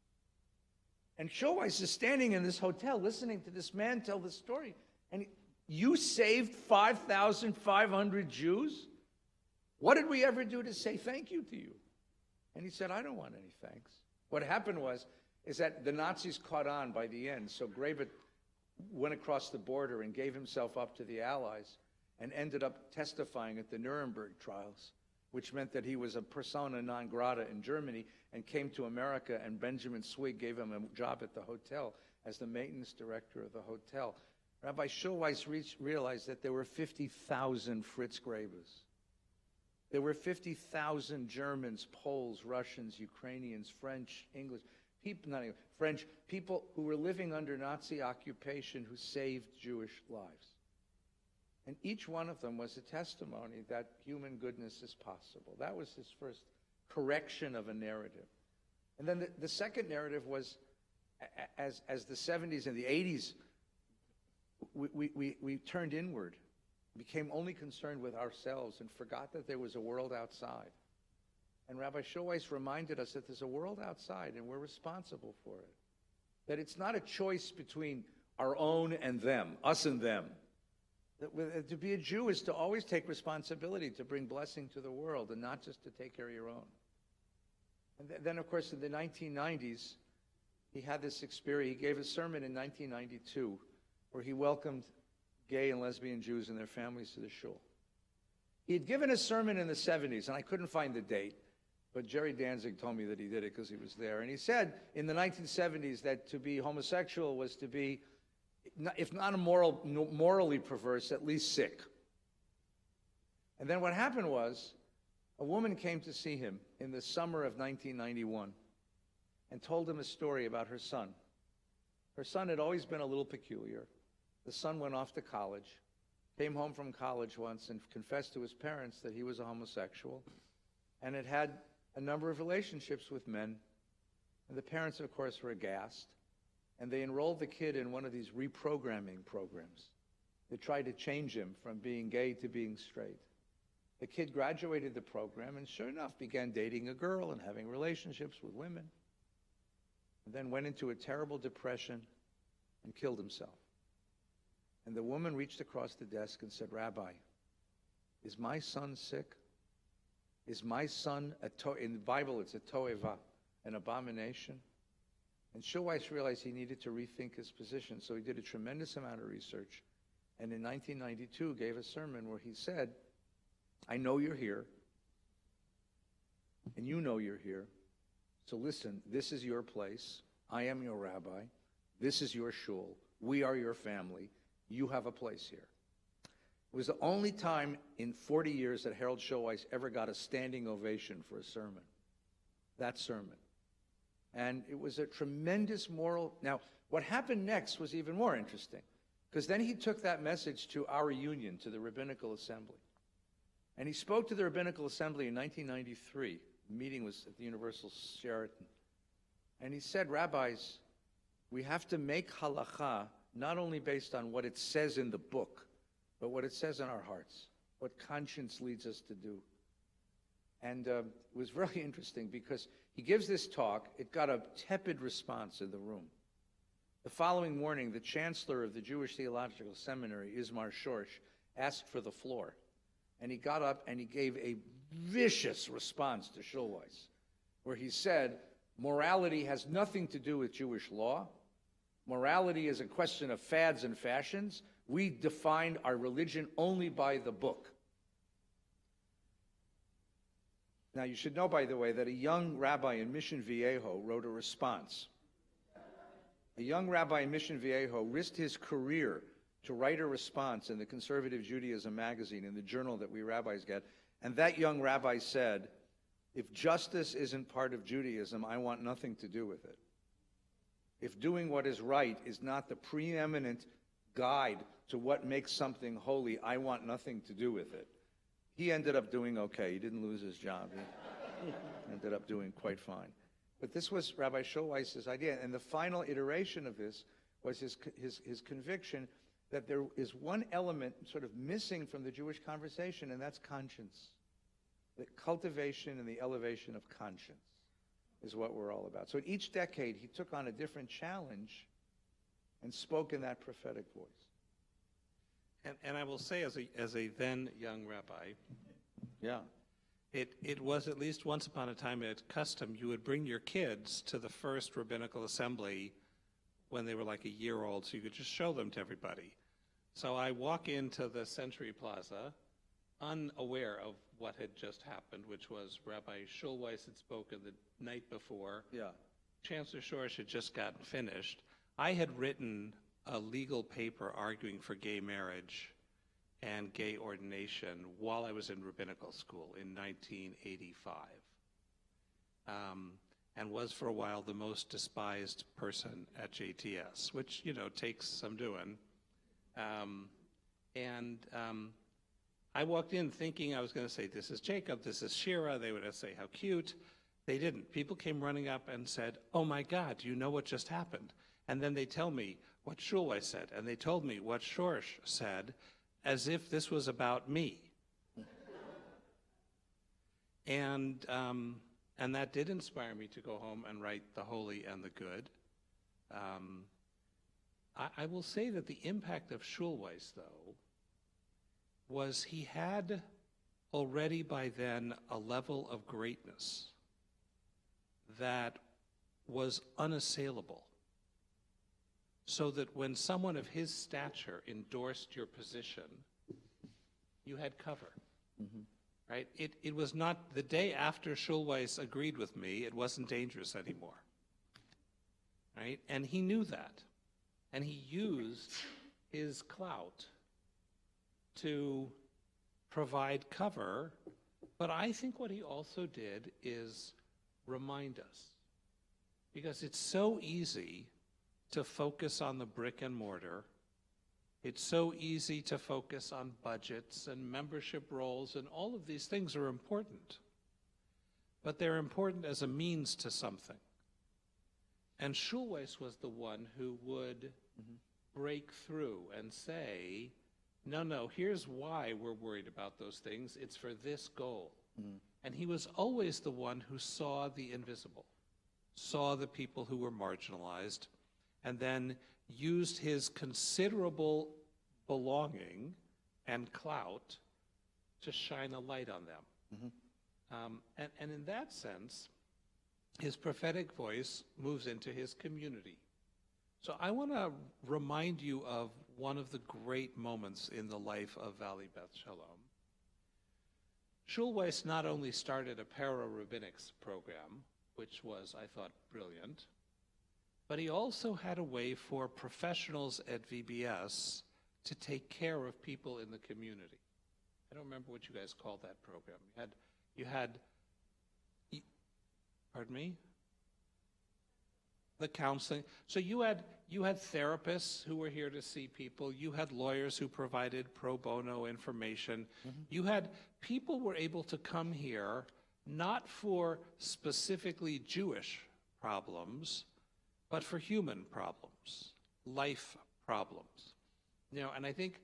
And Schulweis is standing in this hotel listening to this man tell the story. And you saved 5,500 Jews? What did we ever do to say thank you to you? And he said, I don't want any thanks. What happened is that the Nazis caught on by the end. So Grabe went across the border and gave himself up to the Allies and ended up testifying at the Nuremberg trials, which meant that he was a persona non grata in Germany and came to America, and Benjamin Swig gave him a job at the hotel as the maintenance director of the hotel. Rabbi Schulweis realized that there were 50,000 Fritz Grabes. There were 50,000 Germans, Poles, Russians, Ukrainians, French, English, French people who were living under Nazi occupation who saved Jewish lives. And each one of them was a testimony that human goodness is possible. That was his first correction of a narrative. And then the second narrative was, as the 70s and the 80s, we turned inward, became only concerned with ourselves and forgot that there was a world outside. And Rabbi Schulweis reminded us that there's a world outside and we're responsible for it. That it's not a choice between our own and them, us and them. That to be a Jew is to always take responsibility to bring blessing to the world and not just to take care of your own. And then, of course, in the 1990s, he had this experience. He gave a sermon in 1992 where he welcomed gay and lesbian Jews and their families to the shul. He had given a sermon in the 70s, and I couldn't find the date, but Jerry Danzig told me that he did it because he was there. And he said in the 1970s that to be homosexual was to be, if not morally perverse, at least sick. And then what happened was, a woman came to see him in the summer of 1991 and told him a story about her son. Her son had always been a little peculiar. The son went off to college, came home from college once and confessed to his parents that he was a homosexual, and had had a number of relationships with men. And the parents, of course, were aghast, and they enrolled the kid in one of these reprogramming programs. They tried to change him from being gay to being straight. The kid graduated the program and sure enough began dating a girl and having relationships with women, and then went into a terrible depression and killed himself. And the woman reached across the desk and said, "Rabbi, is my son sick? Is my son, in the Bible it's a toeva, an abomination?" And Schulweis realized he needed to rethink his position, so he did a tremendous amount of research, and in 1992 gave a sermon where he said, "I know you're here, and you know you're here, so listen, this is your place. I am your rabbi. This is your shul. We are your family. You have a place here." It was the only time in 40 years that Harold Schulweis ever got a standing ovation for a sermon, that sermon. And it was a tremendous moral. Now, what happened next was even more interesting, because then he took that message to our union, to the Rabbinical Assembly. And he spoke to the Rabbinical Assembly in 1993. The meeting was at the Universal Sheraton. And he said, "Rabbis, we have to make halakha not only based on what it says in the book, but what it says in our hearts, what conscience leads us to do." And it was really interesting because he gives this talk. It got a tepid response in the room. The following morning, the chancellor of the Jewish Theological Seminary, Ismar Shorsh, asked for the floor. And he got up and he gave a vicious response to Schulweis, where he said, morality has nothing to do with Jewish law. Morality is a question of fads and fashions. We define our religion only by the book. Now, you should know, by the way, that a young rabbi in Mission Viejo wrote a response. A young rabbi in Mission Viejo risked his career to write a response in the Conservative Judaism magazine, in the journal that we rabbis get. And that young rabbi said, "If justice isn't part of Judaism, I want nothing to do with it. If doing what is right is not the preeminent guide to what makes something holy, I want nothing to do with it." He ended up doing okay. He didn't lose his job. He ended up doing quite fine. But this was Rabbi Schulweis's idea. And the final iteration of this was his conviction that there is one element sort of missing from the Jewish conversation, and that's conscience. The cultivation and the elevation of conscience is what we're all about. So in each decade, he took on a different challenge and spoke in that prophetic voice. And I will say, as a then young rabbi, Yeah. it was at least once upon a time a custom. You would bring your kids to the first rabbinical assembly when they were like a year old, so you could just show them to everybody. So I walk into the Century Plaza, unaware of what had just happened, which was Rabbi Schulweis had spoken the night before. Yeah. Chancellor Schorsch had just gotten finished. I had written a legal paper arguing for gay marriage and gay ordination while I was in rabbinical school in 1985, and was for a while the most despised person at JTS, which, you know, takes some doing. I walked in thinking I was going to say, "This is Jacob, this is Shira." They would say, "How cute." They didn't. People came running up and said, "Oh my God, do you know what just happened?" And then they tell me what Schulweis said, and they told me what Schorsch said, as if this was about me. And that did inspire me to go home and write The Holy and the Good. I will say that the impact of Schulweis, though, was he had already by then a level of greatness that was unassailable. So that when someone of his stature endorsed your position, you had cover. right? It was not, the day after Schulweis agreed with me, it wasn't dangerous anymore, right? And he knew that. And he used his clout to provide cover. But I think what he also did is remind us, because it's so easy to focus on the brick and mortar. It's so easy to focus on budgets and membership rolls, and all of these things are important. But they're important as a means to something. And Schulweis was the one who would break through and say, no, here's why we're worried about those things. It's for this goal. And he was always the one who saw the invisible, saw the people who were marginalized, and then used his considerable belonging and clout to shine a light on them. And in that sense, his prophetic voice moves into his community. So I want to remind you of one of the great moments in the life of Valley Beth Shalom. Schulweis not only started a para-rabbinics program, which was, I thought, brilliant, but he also had a way for professionals at VBS to take care of people in the community. I don't remember what you guys called that program. Pardon me? The counseling. So you had therapists who were here to see people. You had lawyers who provided pro bono information. You had people were able to come here not for specifically Jewish problems, but for human problems, life problems. And I think,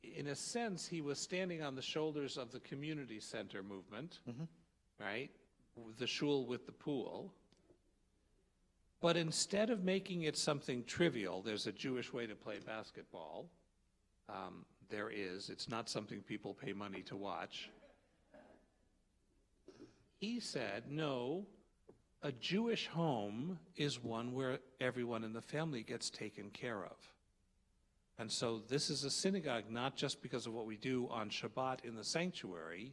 in a sense, he was standing on the shoulders of the community center movement, right? The shul with the pool. But instead of making it something trivial, there's a Jewish way to play basketball. There is. It's not something people pay money to watch. He said, no, a Jewish home is one where everyone in the family gets taken care of. And so this is a synagogue not just because of what we do on Shabbat in the sanctuary,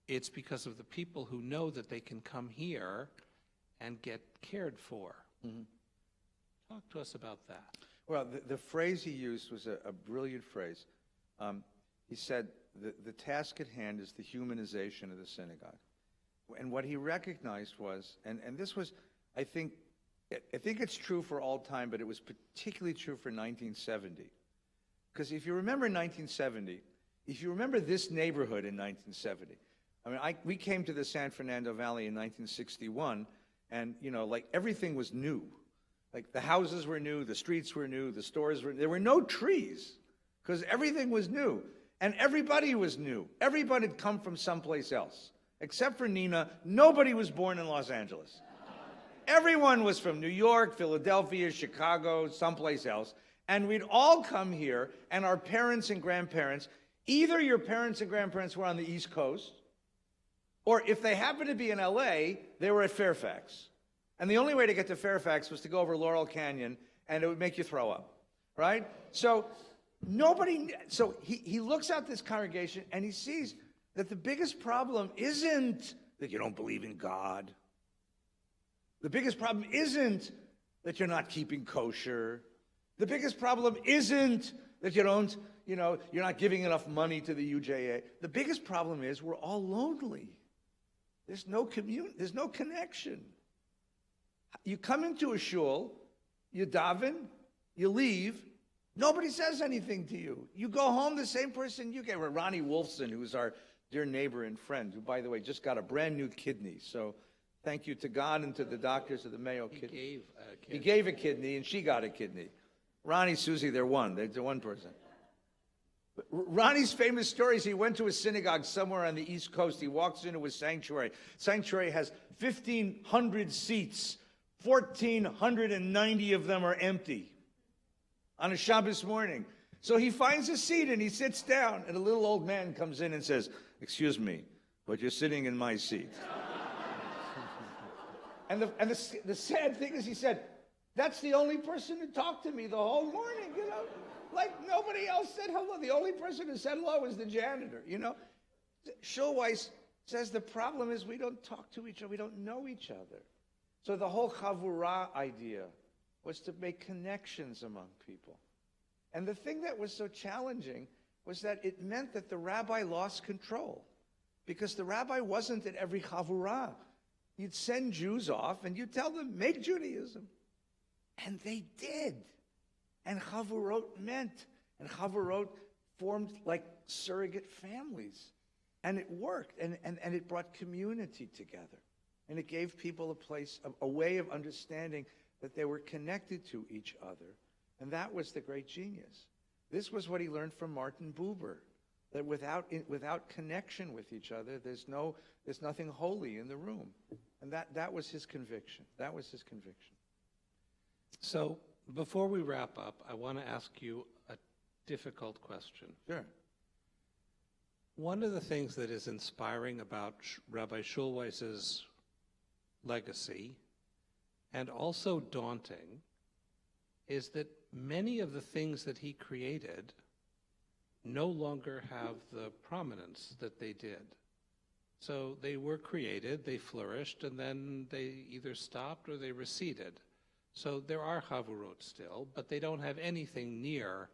it's because of the people who know that they can come here and get cared for. Talk to us about that. Well, the phrase he used was a brilliant phrase. He said, the task at hand is the humanization of the synagogue. And what he recognized was, and this was, I think it's true for all time, but it was particularly true for 1970. Because if you remember 1970, if you remember this neighborhood in 1970, I mean, we came to the San Fernando Valley in 1961, and, like, everything was new. Like, the houses were new, the streets were new, the stores were, there were no trees, because everything was new. And everybody was new. Everybody had come from someplace else. Except for Nina, nobody was born in Los Angeles. Everyone was from New York, Philadelphia, Chicago, someplace else. And we'd all come here, and our parents and grandparents, either your parents and grandparents were on the East Coast, or if they happened to be in LA, they were at Fairfax. And the only way to get to Fairfax was to go over Laurel Canyon, and it would make you throw up, right? So he looks at this congregation, and he sees that the biggest problem isn't that you don't believe in God. The biggest problem isn't that you're not keeping kosher. The biggest problem isn't that you're not giving enough money to the UJA. The biggest problem is we're all lonely. There's no connection. You come into a shul, you daven, you leave, nobody says anything to you. You go home, the same person you get. Ronnie Wolfson, who's our dear neighbor and friend, who, by the way, just got a brand new kidney. So thank you to God and to the doctors of the Mayo Kidney. He gave a kidney, and she got a kidney. Ronnie, Susie, they're one. They're one person. But Ronnie's famous story is he went to a synagogue somewhere on the East Coast. He walks into a sanctuary. Sanctuary has 1,500 seats. 1,490 of them are empty on a Shabbos morning. So he finds a seat and he sits down, and a little old man comes in and says, "Excuse me, but you're sitting in my seat." and the sad thing is, he said, that's the only person who talked to me the whole morning, Like, nobody else said hello. The only person who said hello was the janitor, Schulweis says the problem is we don't talk to each other, we don't know each other. So the whole chavurah idea was to make connections among people. And the thing that was so challenging was that it meant that the rabbi lost control, because the rabbi wasn't at every chavurah. You'd send Jews off and you'd tell them, make Judaism. And they did. And chavurot meant, and chavurot formed like surrogate families. And it worked, and it brought community together. And it gave people a place, a way of understanding that they were connected to each other. And that was the great genius. This was what he learned from Martin Buber, that without connection with each other, there's nothing holy in the room. And that was his conviction. That was his conviction. So before we wrap up, I want to ask you a difficult question. Sure. One of the things that is inspiring about Rabbi Schulweis's legacy, and also daunting, is that many of the things that he created no longer have the prominence that they did. So they were created, they flourished, and then they either stopped or they receded. So there are chavurot still, but they don't have anything near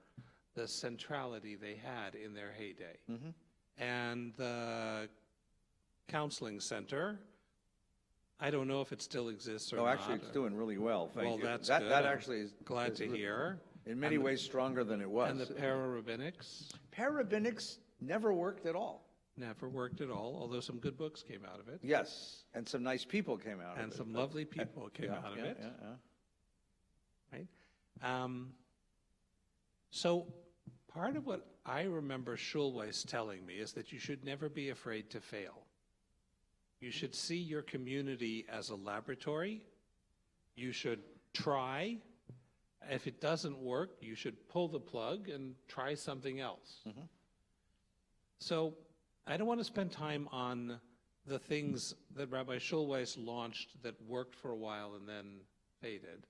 the centrality they had in their heyday. Mm-hmm. And the counseling center, I don't know if it still exists or not. Oh, actually, it's doing really well. Thank you. That's that, good. That actually is Glad to hear. In many ways, stronger than it was. And the para-rabbinics? Para-rabbinics never worked at all. Never worked at all, although some good books came out of it. Yes, and some nice people came out of it. And some lovely people came out of it. Right? So part of what I remember Schulweis telling me is that you should never be afraid to fail. You should see your community as a laboratory. You should try. If it doesn't work, you should pull the plug and try something else. Mm-hmm. So I don't want to spend time on the things that Rabbi Schulweis launched that worked for a while and then faded.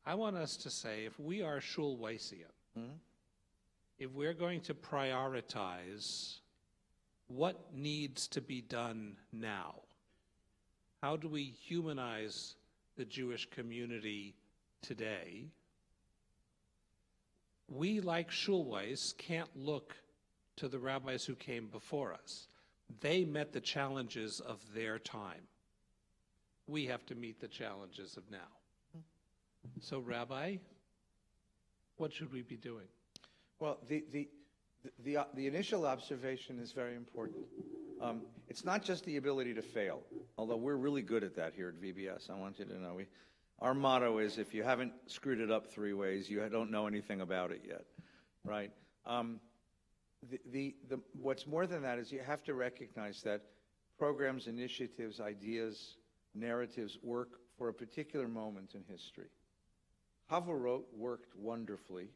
I want us to say, if we are Schulweisian, mm-hmm. if we're going to prioritize what needs to be done now, how do we humanize the Jewish community today? We, like Schulweis, can't look to the rabbis who came before us. They met the challenges of their time. We have to meet the challenges of now. So, Rabbi, what should we be doing? Well, the initial observation is very important. It's not just the ability to fail, although we're really good at that here at VBS. I want you to know. Our motto is, if you haven't screwed it up 3 ways, you don't know anything about it yet, right? What's more than that is you have to recognize that programs, initiatives, ideas, narratives work for a particular moment in history. Chavurot worked wonderfully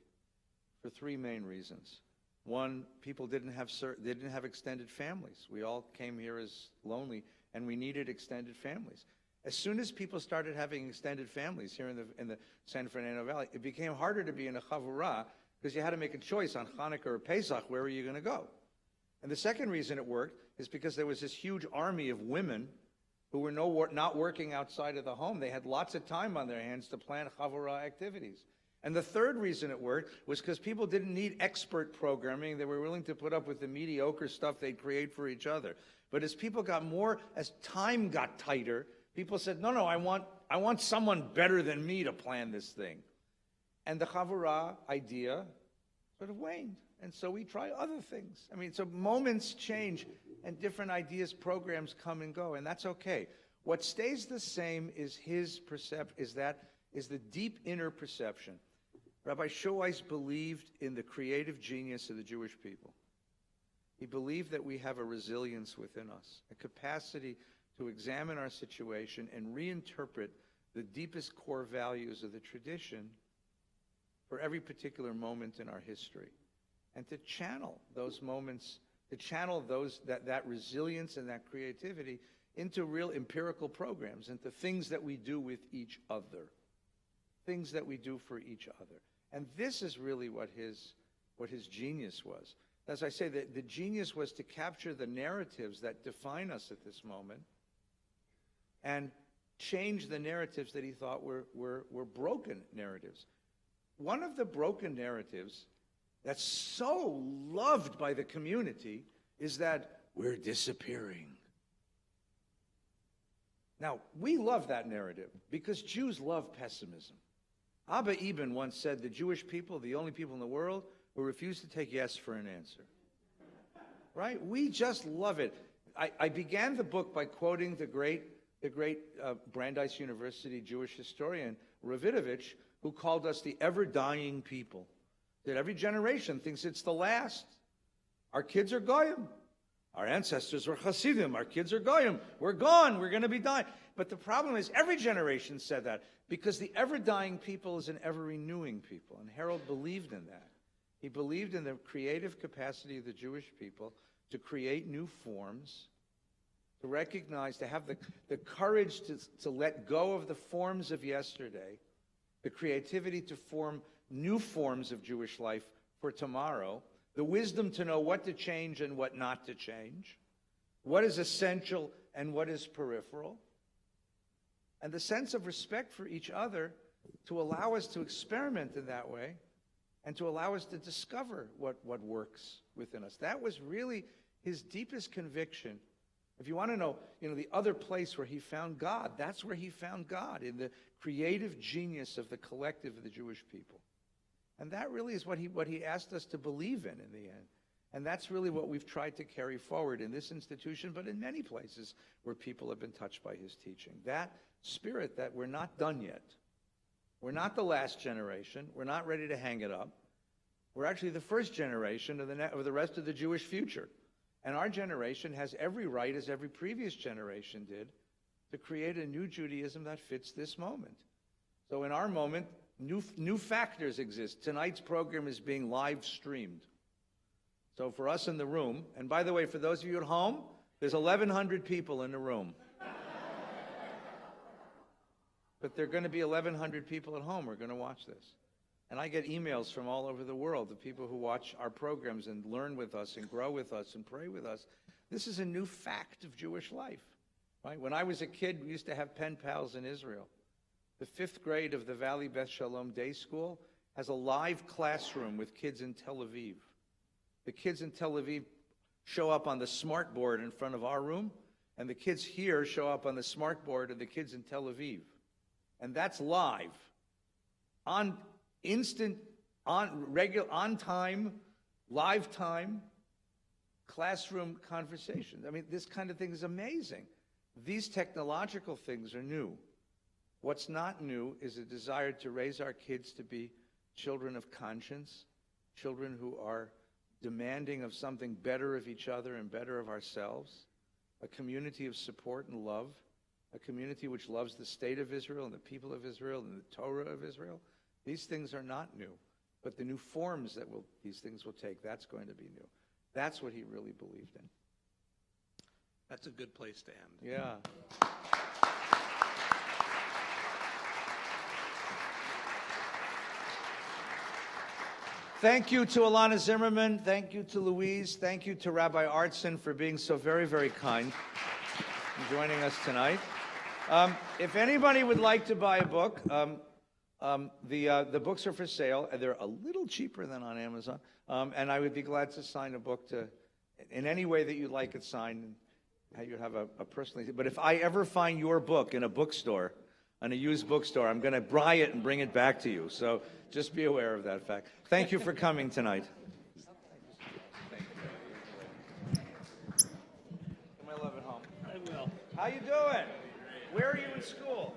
for 3 main reasons. One, people didn't have extended families. We all came here as lonely, and we needed extended families. As soon as people started having extended families here in the San Fernando Valley, it became harder to be in a chavurah because you had to make a choice on Hanukkah or Pesach, where were you going to go? And the second reason it worked is because there was this huge army of women who were not working outside of the home. They had lots of time on their hands to plan chavurah activities. And the third reason it worked was because people didn't need expert programming. They were willing to put up with the mediocre stuff they'd create for each other. But as time got tighter, people said, no, I want someone better than me to plan this thing. And the chavurah idea sort of waned. And so we try other things. I mean, so moments change and different ideas, programs come and go, and that's okay. What stays the same is the deep inner perception. Rabbi Schulweis believed in the creative genius of the Jewish people. He believed that we have a resilience within us, a capacity to examine our situation and reinterpret the deepest core values of the tradition for every particular moment in our history, and to channel those moments, that resilience and that creativity into real empirical programs, into things that we do with each other, things that we do for each other. And this is really what his genius was. As I say, the genius was to capture the narratives that define us at this moment and change the narratives that he thought were broken narratives. One of the broken narratives that's so loved by the community is that we're disappearing. Now, we love that narrative because Jews love pessimism. Abba Eban once said the Jewish people are the only people in the world who refuse to take yes for an answer. Right? We just love it. I began the book by quoting the great Brandeis University Jewish historian, Ravidovich, who called us the ever-dying people. That every generation thinks it's the last. Our kids are goyim. Our ancestors were Hasidim. Our kids are goyim. We're gone. We're going to be dying. But the problem is every generation said that because the ever-dying people is an ever-renewing people. And Harold believed in that. He believed in the creative capacity of the Jewish people to create new forms, to recognize, to have the courage to let go of the forms of yesterday, the creativity to form new forms of Jewish life for tomorrow, the wisdom to know what to change and what not to change, what is essential and what is peripheral, and the sense of respect for each other to allow us to experiment in that way and to allow us to discover what works within us. That was really his deepest conviction. If you want to know, the other place where he found God, that's where he found God, in the creative genius of the collective of the Jewish people. And that really is what he asked us to believe in the end. And that's really what we've tried to carry forward in this institution, but in many places where people have been touched by his teaching. That spirit that we're not done yet. We're not the last generation. We're not ready to hang it up. We're actually the first generation of the rest of the Jewish future. And our generation has every right, as every previous generation did, to create a new Judaism that fits this moment. So in our moment, new factors exist. Tonight's program is being live streamed. So for us in the room, and by the way, for those of you at home, there's 1,100 people in the room. But there are going to be 1,100 people at home who are going to watch this. And I get emails from all over the world of people who watch our programs and learn with us and grow with us and pray with us. This is a new fact of Jewish life. Right? When I was a kid, we used to have pen pals in Israel. The 5th grade of the Valley Beth Shalom Day School has a live classroom with kids in Tel Aviv. The kids in Tel Aviv show up on the smart board in front of our room, and the kids here show up on the smart board of the kids in Tel Aviv. And that's live, on instant, on time, live time, classroom conversation. I mean, this kind of thing is amazing. These technological things are new. What's not new is a desire to raise our kids to be children of conscience, children who are demanding of something better of each other and better of ourselves, a community of support and love, a community which loves the state of Israel and the people of Israel and the Torah of Israel. These things are not new, but the new forms that these things will take, that's going to be new. That's what he really believed in. That's a good place to end. Yeah. Thank you to Alana Zimmerman. Thank you to Louise. Thank you to Rabbi Artson for being so very, very kind and joining us tonight. If anybody would like to buy a book, the books are for sale. They're a little cheaper than on Amazon. And I would be glad to sign a book in any way that you'd like it signed. You have a personally. But if I ever find your book in a bookstore, in a used bookstore, I'm going to buy it and bring it back to you. So just be aware of that fact. Thank you for coming tonight. My love at home. I will. How you doing? Where are you in school?